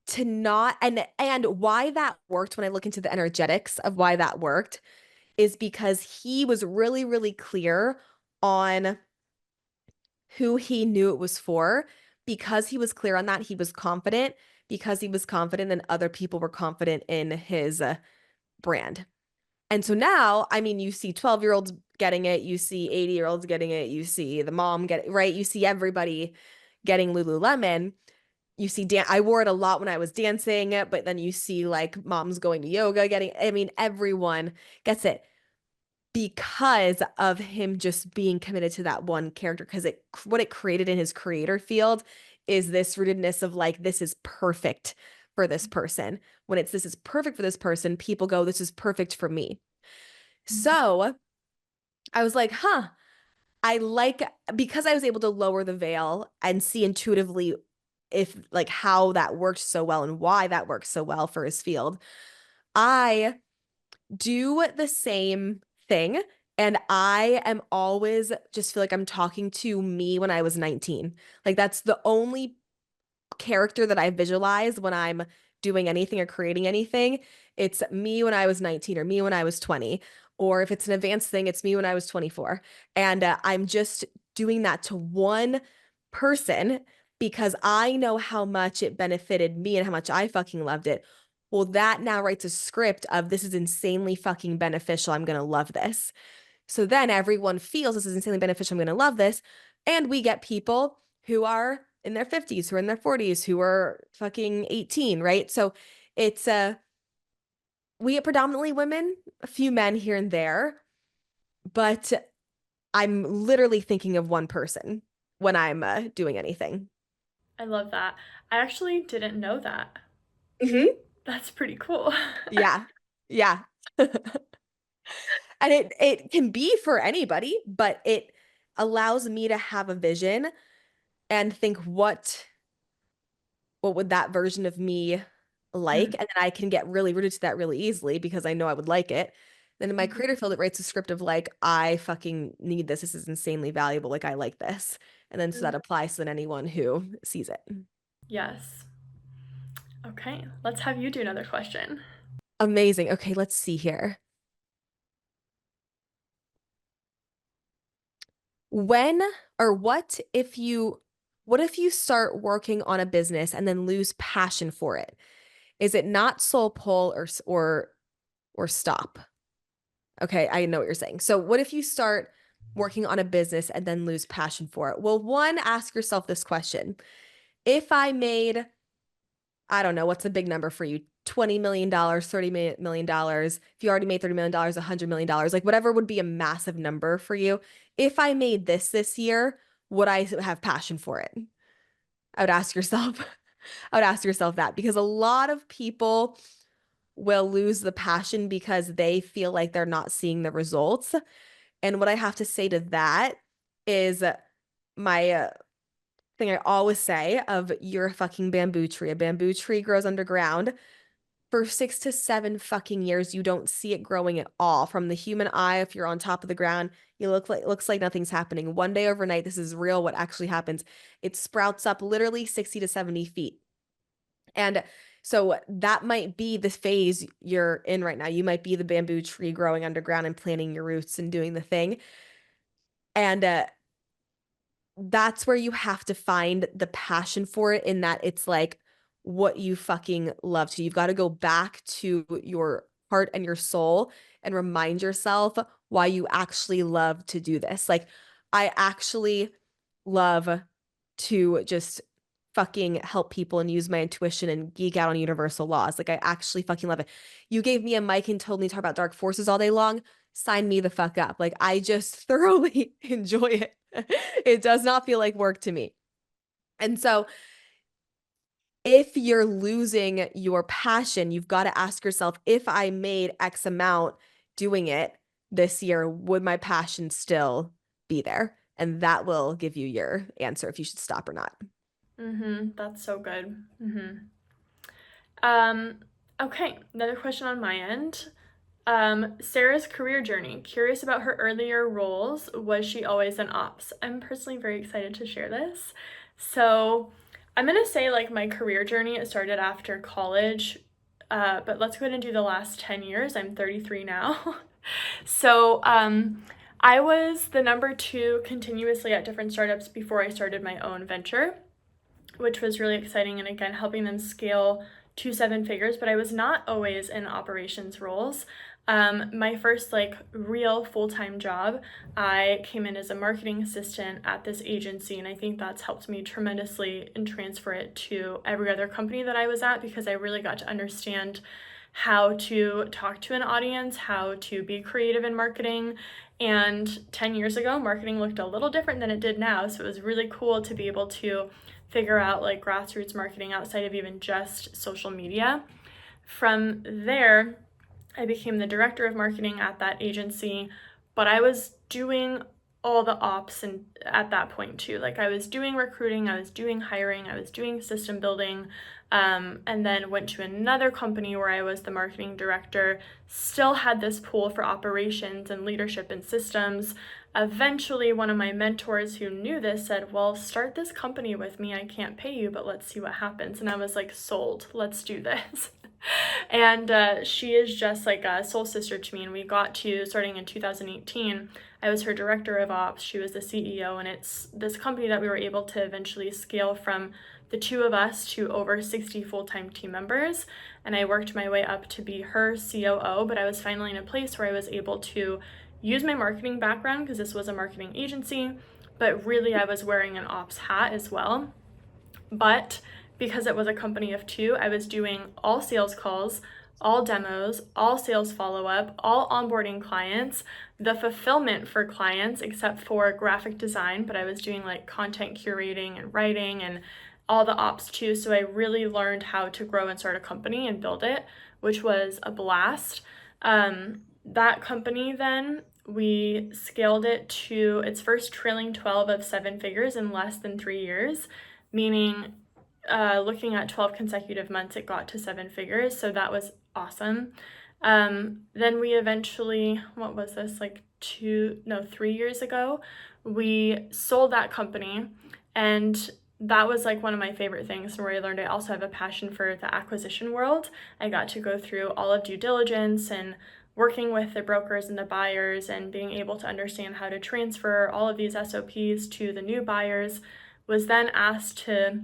to not and why that worked when I look into the energetics of why that worked is because he was really, really clear on who he knew it was for. Because he was clear on that, he was confident. Because he was confident, then other people were confident in his brand. And so now, I mean, you see 12-year-olds getting it, you see 80-year-olds getting it, you see the mom get it, right? You see everybody getting Lululemon. You see I wore it a lot when I was dancing, but then you see like moms going to yoga getting, I mean, everyone gets it because of him just being committed to that one character. Because what it created in his creator field is this rootedness of like, this is perfect for this person. When it's this is perfect for this person, people go, this is perfect for me. So I was like, huh, I like, because I was able to lower the veil and see intuitively if like how that worked so well and why that works so well for his field. I do the same thing. And I am always just feel like I'm talking to me when I was 19. Like that's the only character that I visualize when I'm doing anything or creating anything. It's me when I was 19 or me when I was 20. Or if it's an advanced thing, it's me when I was 24. And I'm just doing that to one person because I know how much it benefited me and how much I fucking loved it. Well, that now writes a script of this is insanely fucking beneficial. I'm going to love this. So then everyone feels this is insanely beneficial. I'm going to love this. And we get people who are in their 50s, who are in their 40s, who are fucking 18, right? So it's we get predominantly women, a few men here and there, but I'm literally thinking of one person when I'm doing anything. I love that. I actually didn't know that. Hmm. That's pretty cool. Yeah. Yeah. And it can be for anybody, but it allows me to have a vision and think what would that version of me like? Mm, And then I can get really rooted to that really easily because I know I would like it. Then in my mhm, creator field, it writes a script of like, I fucking need this. This is insanely valuable. Like, I like this. And then so mm. that applies to then anyone who sees it. Yes. Okay, let's have you do another question. Amazing. Okay, let's see here. When or what if you start working on a business and then lose passion for it? Is it not soul pull or stop? Okay, I know what you're saying. So, what if you start working on a business and then lose passion for it? Well, one, ask yourself this question. If I made, I don't know, what's a big number for you? $20 million, $30 million. If you already made $30 million, $100 million, like whatever would be a massive number for you. If I made this year, would I have passion for it? I would ask yourself, I would ask yourself that because a lot of people will lose the passion because they feel like they're not seeing the results. And what I have to say to that is my thing I always say of you're a fucking bamboo tree. A bamboo tree grows underground. For 6 to 7 fucking years, you don't see it growing at all. From the human eye, if you're on top of the ground, you looks like nothing's happening. One day overnight, this is real, what actually happens. It sprouts up literally 60 to 70 feet. And so that might be the phase you're in right now. You might be the bamboo tree growing underground and planting your roots and doing the thing. And that's where you have to find the passion for it in that it's like what you fucking love to. You've got to go back to your heart and your soul and remind yourself why you actually love to do this. Like, I actually love to just fucking help people and use my intuition and geek out on universal laws. Like, I actually fucking love it. You gave me a mic and told me to talk about dark forces all day long. Sign me the fuck up. Like, I just thoroughly enjoy it. It does not feel like work to me. And so, if you're losing your passion, you've got to ask yourself, if I made X amount doing it this year, would my passion still be there? And that will give you your answer if you should stop or not. That's so good. Um, okay, another question on my end. Sarah's career journey. Curious about her earlier roles. Was she always an ops? I'm personally very excited to share this. So, I'm gonna say like my career journey, it started after college, but let's go ahead and do the last 10 years. I'm 33 now. So, I was the number two continuously at different startups before I started my own venture, which was really exciting. And again, helping them scale to seven figures, but I was not always in operations roles. My first like real full-time job, I came in as a marketing assistant at this agency, and I think that's helped me tremendously and transfer it to every other company that I was at because I really got to understand how to talk to an audience, how to be creative in marketing. And 10 years ago, marketing looked a little different than it did now. So it was really cool to be able to figure out like grassroots marketing outside of even just social media. From there, I became the director of marketing at that agency, but I was doing all the ops and at that point too. Like I was doing recruiting, I was doing hiring, I was doing system building, and then went to another company where I was the marketing director, still had this pool for operations and leadership and systems. Eventually, one of my mentors who knew this said, well, start this company with me. I can't pay you, but let's see what happens. And I was like, sold, let's do this. And she is just like a soul sister to me. And we got to, starting in 2018, I was her director of ops, she was the CEO, and it's this company that we were able to eventually scale from the two of us to over 60 full-time team members. And I worked my way up to be her COO, but I was finally in a place where I was able to use my marketing background because this was a marketing agency, but really I was wearing an ops hat as well. But because it was a company of two, I was doing all sales calls, all demos, all sales follow up, all onboarding clients, the fulfillment for clients, except for graphic design, but I was doing like content curating and writing and all the ops too. So I really learned how to grow and start a company and build it, which was a blast. That company then, we scaled it to its first trailing 12 of seven figures in less than 3 years, meaning looking at 12 consecutive months, it got to seven figures. So that was awesome. Then we eventually, what was this, like 3 years ago, we sold that company. And that was like one of my favorite things where I learned I also have a passion for the acquisition world. I got to go through all of due diligence and working with the brokers and the buyers and being able to understand how to transfer all of these SOPs to the new buyers. Was then asked to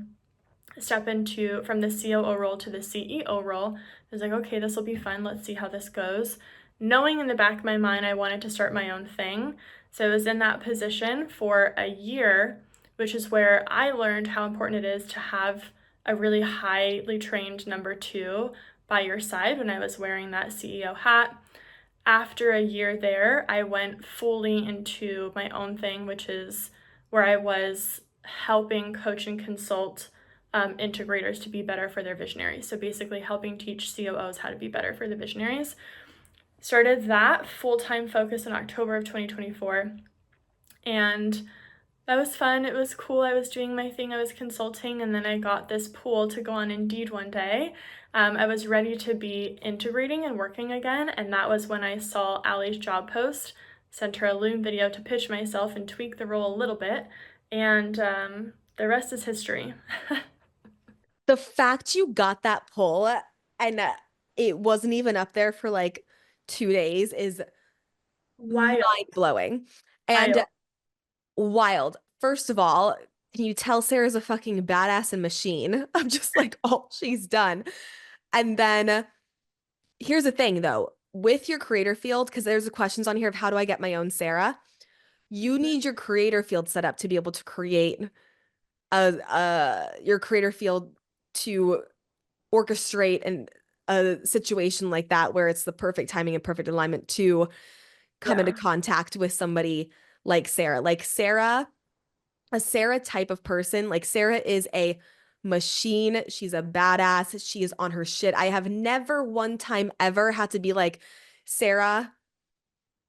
step into from the COO role to the CEO role. I was like, okay, this will be fun. Let's see how this goes. Knowing in the back of my mind, I wanted to start my own thing. So I was in that position for a year, which is where I learned how important it is to have a really highly trained number two by your side when I was wearing that CEO hat. After a year there, I went fully into my own thing, which is where I was helping coach and consult integrators to be better for their visionaries. So basically helping teach COOs how to be better for the visionaries. Started that full-time focus in October of 2024. And that was fun. It was cool. I was doing my thing. I was consulting, and then I got this pool to go on Indeed one day. I was ready to be integrating and working again, and that was when I saw Allie's job post, sent her a Loom video to pitch myself and tweak the role a little bit, and the rest is history. The fact you got that pull and it wasn't even up there for like 2 days is mind Wild, blowing and wild. wild. First of all, can you tell Sarah's a fucking badass and machine? I'm just like all she's done. And then here's the thing though, with your creator field, because there's the questions on here of how do I get my own Sarah? You need your creator field set up to be able to create your creator field to orchestrate a situation like that where it's the perfect timing and perfect alignment to come into Yeah. contact with somebody like Sarah. Like Sarah, a Sarah type of person, like Sarah is a machine. She's a badass. She is on her shit. I have never one time ever had to be like, Sarah,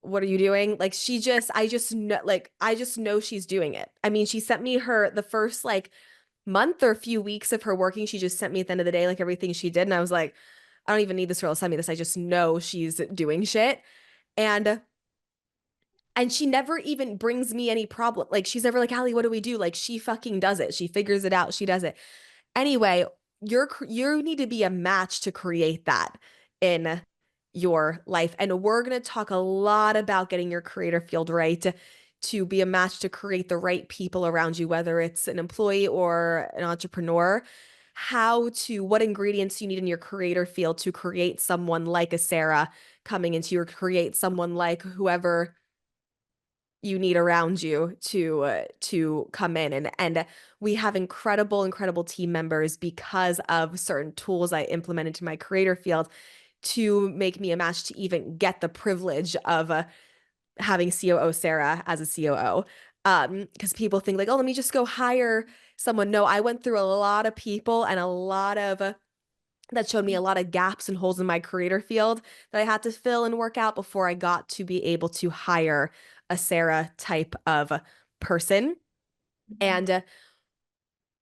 what are you doing? Like I just know she's doing it. I mean, she sent me the first like month or few weeks of her working. She just sent me at the end of the day, like everything she did. And I was like, I don't even need this girl to send me this. I just know she's doing shit. And she never even brings me any problem. Like she's never like, Allie, what do we do? Like she fucking does it. She figures it out. She does it. Anyway, you need to be a match to create that in your life. And we're going to talk a lot about getting your creator field right to be a match to create the right people around you, whether it's an employee or an entrepreneur, what ingredients you need in your creator field to create someone like a Sarah coming into your create someone like whoever you need around you to come in and we have incredible team members because of certain tools I implemented to my creator field to make me a match to even get the privilege of having COO Sarah as a COO. Because people think like, oh, let me just go hire someone. No, I went through a lot of people and a lot of that showed me a lot of gaps and holes in my creator field that I had to fill and work out before I got to be able to hire a Sarah type of person. And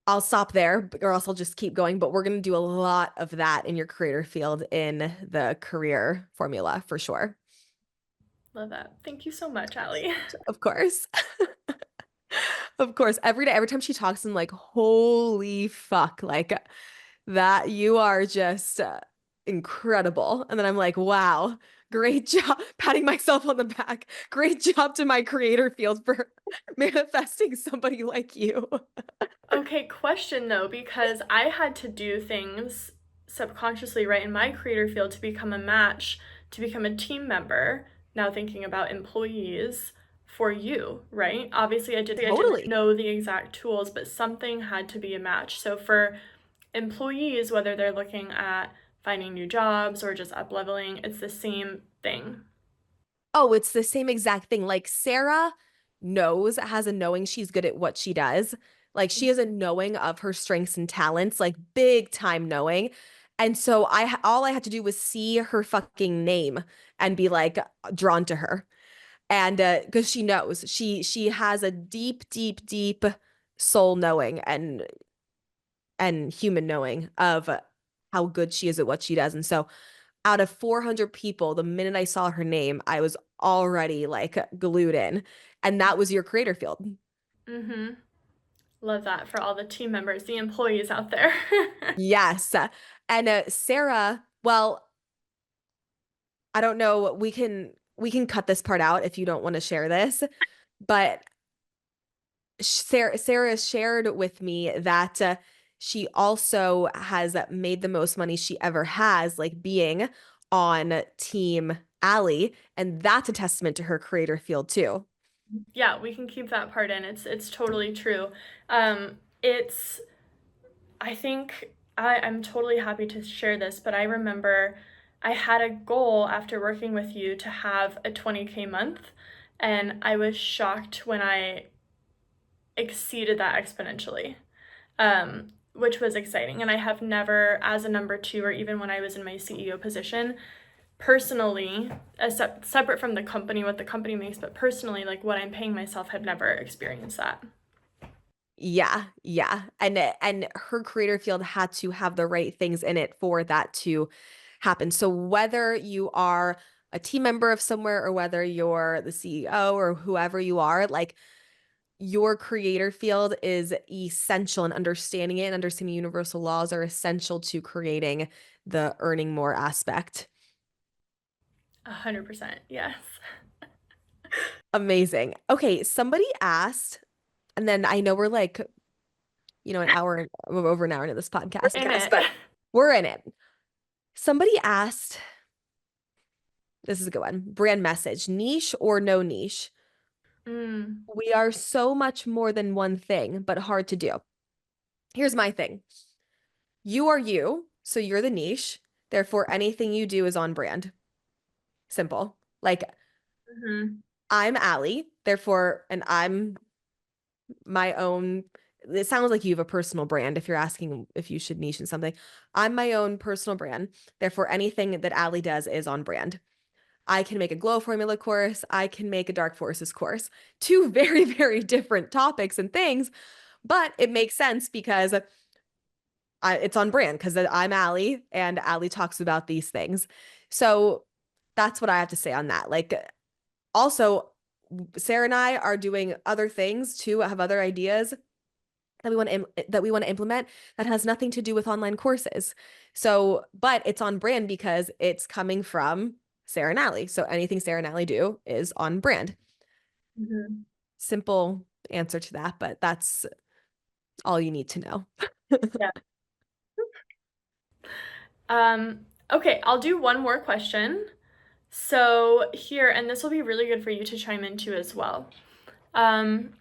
I'll stop there, or else I'll just keep going. But we're going to do a lot of that in your creator field in the career formula for sure. Love that. Thank you so much, Allie. Of course. Of course. Every day, every time she talks, I'm like, holy fuck, like that you are just incredible. And then I'm like, wow, great job. Patting myself on the back. Great job to my creator field for manifesting somebody like you. Okay, question though, because I had to do things subconsciously right in my creator field to become a match, to become a team member. Now thinking about employees for you, right? Obviously, I didn't Totally. know the exact tools, but something had to be a match. So for employees, whether they're looking at finding new jobs or just up leveling, it's the same thing. Oh, it's the same exact thing. Like Sarah has a knowing she's good at what she does. Like she has a knowing of her strengths and talents, like big time knowing. And so all I had to do was see her fucking name and be like drawn to her. And because she knows, she has a deep soul knowing and human knowing of how good she is at what she does. And so out of 400 people, the minute I saw her name, I was already like glued in. And that was your creator field. Mm-hmm. Love that for all the team members, the employees out there. Yes. And Sarah, well, I don't know, we can cut this part out if you don't want to share this, but Sarah shared with me that she also has made the most money she ever has, like being on Team Allie, and that's a testament to her creator field too. Yeah, we can keep that part in. It's totally true. It's I think I'm totally happy to share this, but I remember I had a goal after working with you to have a 20K month, and I was shocked when I exceeded that exponentially, which was exciting. And I have never, as a number two, or even when I was in my CEO position, personally, separate from the company, what the company makes, but personally, like what I'm paying myself, had never experienced that. Yeah. And her creator field had to have the right things in it for that to happen. So whether you are a team member of somewhere or whether you're the CEO or whoever you are, like your creator field is essential and understanding it and understanding universal laws are essential to creating the earning more aspect. 100%, yes. Amazing. Okay, somebody asked, and then I know we're like, an hour, over an hour into this podcast, In it. but we're in it. Somebody asked, this is a good one, brand message, niche or no niche? Mm, We are so much more than one thing, but hard to do. Here's my thing. You are you, so you're the niche. Therefore, anything you do is on brand. Simple. Like mhm. I'm Allie, therefore, and I'm my own. It sounds like you have a personal brand if you're asking if you should niche in something. I'm my own personal brand. Therefore, anything that Allie does is on brand. I can make a glow formula course. I can make a dark forces course. Two very different topics and things, but it makes sense because it's on brand because I'm Allie and Allie talks about these things. So that's what I have to say on that. Like, also, Sarah and I are doing other things too, have other ideas. that we want to implement that has nothing to do with online courses. So, but it's on brand because it's coming from Sarah and Allie. So anything Sarah and Allie do is on brand. Mhm. Simple answer to that, but that's all you need to know. Yeah. Um, okay, I'll do one more question. So here, and this will be really good for you to chime into as well. Um,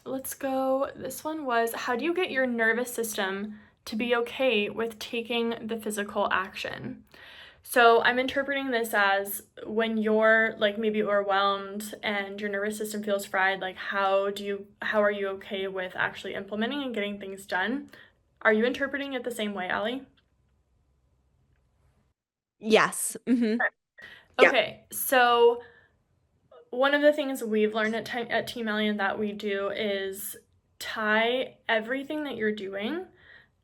let's go. This one was, how do you get your nervous system to be okay with taking the physical action? So I'm interpreting this as when you're like maybe overwhelmed and your nervous system feels fried, like how are you okay with actually implementing and getting things done? Are you interpreting it the same way, Allie? Yes. Yeah. Okay, so one of the things we've learned at Team Alien that we do is tie everything that you're doing,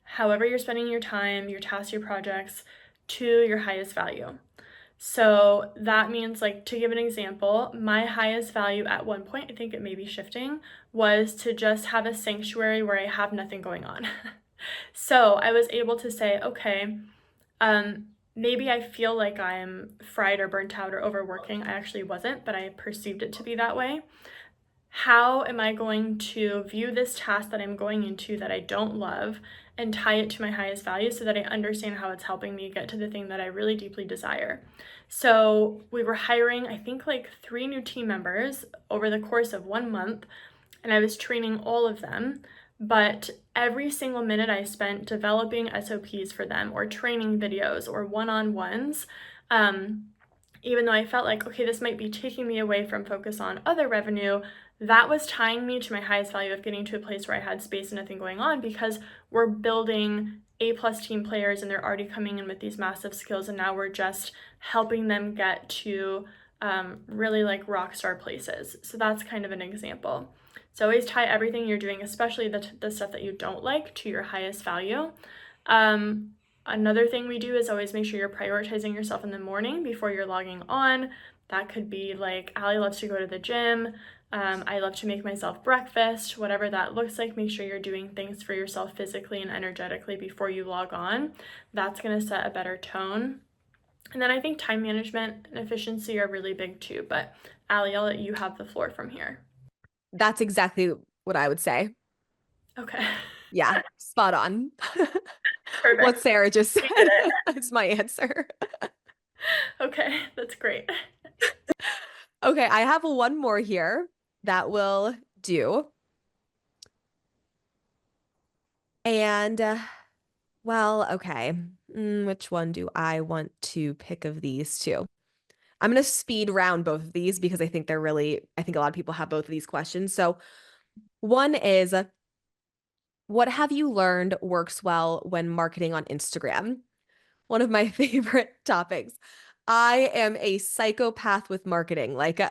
however you're spending your time, your tasks, your projects, to your highest value. So that means, like, to give an example, my highest value at one point, I think it may be shifting, was to just have a sanctuary where I have nothing going on. So I was able to say, okay, maybe I feel like I'm fried or burnt out or overworking. I actually wasn't, but I perceived it to be that way. How am I going to view this task that I'm going into that I don't love and tie it to my highest value so that I understand how it's helping me get to the thing that I really deeply desire? So we were hiring, I think, like 3 new team members over the course of 1 month, and I was training all of them. But every single minute I spent developing SOPs for them or training videos or one on ones, um, even though I felt like, okay, this might be taking me away from focus on other revenue, that was tying me to my highest value of getting to a place where I had space and nothing going on because we're building A+ team players and they're already coming in with these massive skills, and now we're just helping them get to really like rock star places. So that's kind of an example. So always tie everything you're doing, especially the stuff that you don't like, to your highest value. Um, Another thing we do is always make sure you're prioritizing yourself in the morning before you're logging on. That could be like Allie loves to go to the gym. I love to make myself breakfast, whatever that looks like. Make sure you're doing things for yourself physically and energetically before you log on. That's going to set a better tone. And then I think time management and efficiency are really big too. But Allie, I'll let you have the floor from here. That's exactly what I would say. Okay. Yeah, spot on. What Perfect. Sarah just We did said it. is my answer. Okay, that's great. Okay, I have one more here that will do. And well, okay. Which one do I want to pick of these two? I'm going to speed round both of these because I think a lot of people have both of these questions. So, one is, what have you learned works well when marketing on Instagram? One of my favorite topics. I am a psychopath with marketing. Like,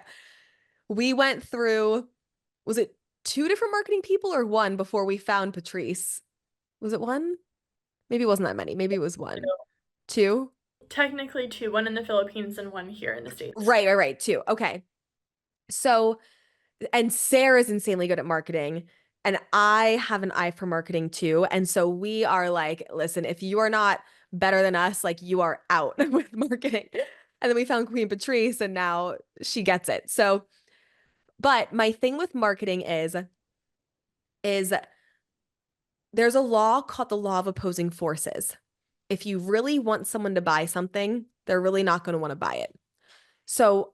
we went through, was it two different marketing people or one before we found Patrice? Was it one? Maybe it wasn't that many. Maybe it was one. Two? Technically two, one in the Philippines and one here in the States. Right. Two. Okay. So, and Sarah's insanely good at marketing, and I have an eye for marketing too. And so we are like, listen, if you are not better than us, like you are out with marketing. And then we found Queen Patrice, and now she gets it. So, but my thing with marketing is there's a law called the law of opposing forces. If you really want someone to buy something, they're really not going to want to buy it. So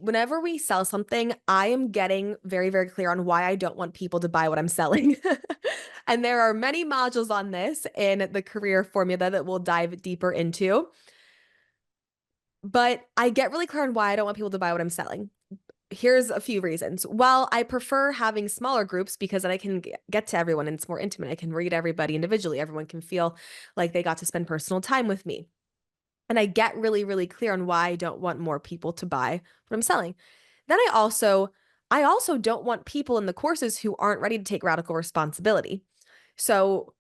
whenever we sell something, I am getting very, very clear on why I don't want people to buy what I'm selling. And there are many modules on this in the career formula that we'll dive deeper into. But I get really clear on why I don't want people to buy what I'm selling. Here's a few reasons. Well, I prefer having smaller groups because then I can get to everyone and it's more intimate. I can read everybody individually. Everyone can feel like they got to spend personal time with me. And I get really, really clear on why I don't want more people to buy what I'm selling. Then I also don't want people in the courses who aren't ready to take radical responsibility. So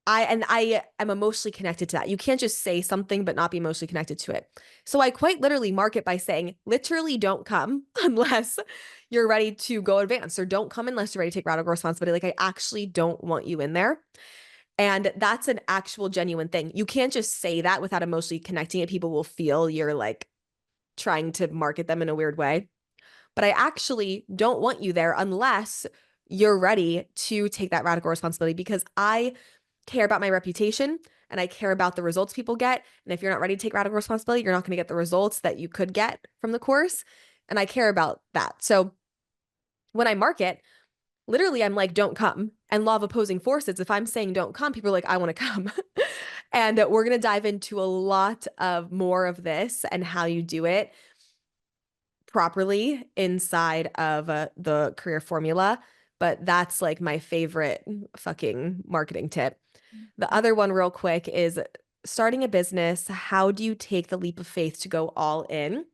I am emotionally connected to that. You can't just say something but not be emotionally connected to it. So I quite literally mark it by saying, literally don't come unless you're ready to go advance, or don't come unless you're ready to take radical responsibility. Like, I actually don't want you in there. And that's an actual genuine thing. You can't just say that without emotionally connecting it. People will feel you're like trying to market them in a weird way. But I actually don't want you there unless you're ready to take that radical responsibility, because I care about my reputation and I care about the results people get. And if you're not ready to take radical responsibility, you're not going to get the results that you could get from the course. And I care about that. So when I market, literally, I'm like, don't come. And law of opposing forces, if I'm saying don't come, people are like, I want to come. And we're going to dive into a lot of more of this and how you do it properly inside of the career formula. But that's like my favorite fucking marketing tip. The other one, real quick, is starting a business. How do you take the leap of faith to go all in?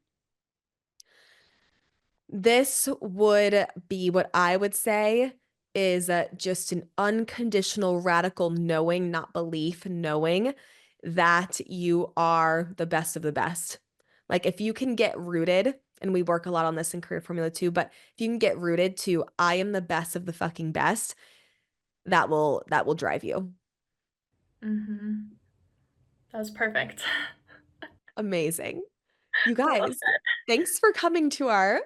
This would be what I would say is just an unconditional, radical knowing, not belief, knowing that you are the best of the best. Like, if you can get rooted, and we work a lot on this in Career Formula too, but if you can get rooted to I am the best of the fucking best, that will drive you. Mm-hmm. That was perfect. Amazing. You Well guys, said. thanks for coming to our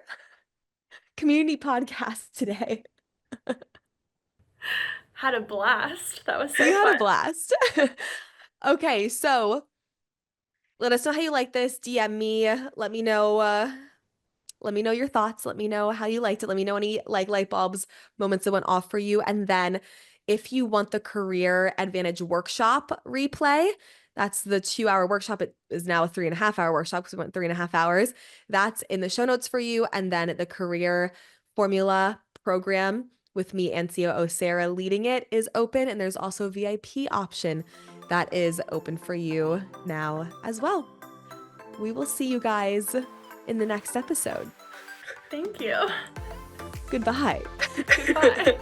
community podcast today. Had a blast. That was We so had a fun. blast. Okay, so let us know how you like this. DM me. Let me know your thoughts. Let me know how you liked it. Let me know any like light bulbs, moments that went off for you. And then if you want the Career Advantage workshop replay, that's the 2 hour workshop. It is now a 3.5 hour workshop because we went 3.5 hours. That's in the show notes for you. And then the Career Formula program with me and COO Sarah leading it is open. And there's also a VIP option that is open for you now as well. We will see you guys in the next episode. Thank you. Goodbye. Goodbye.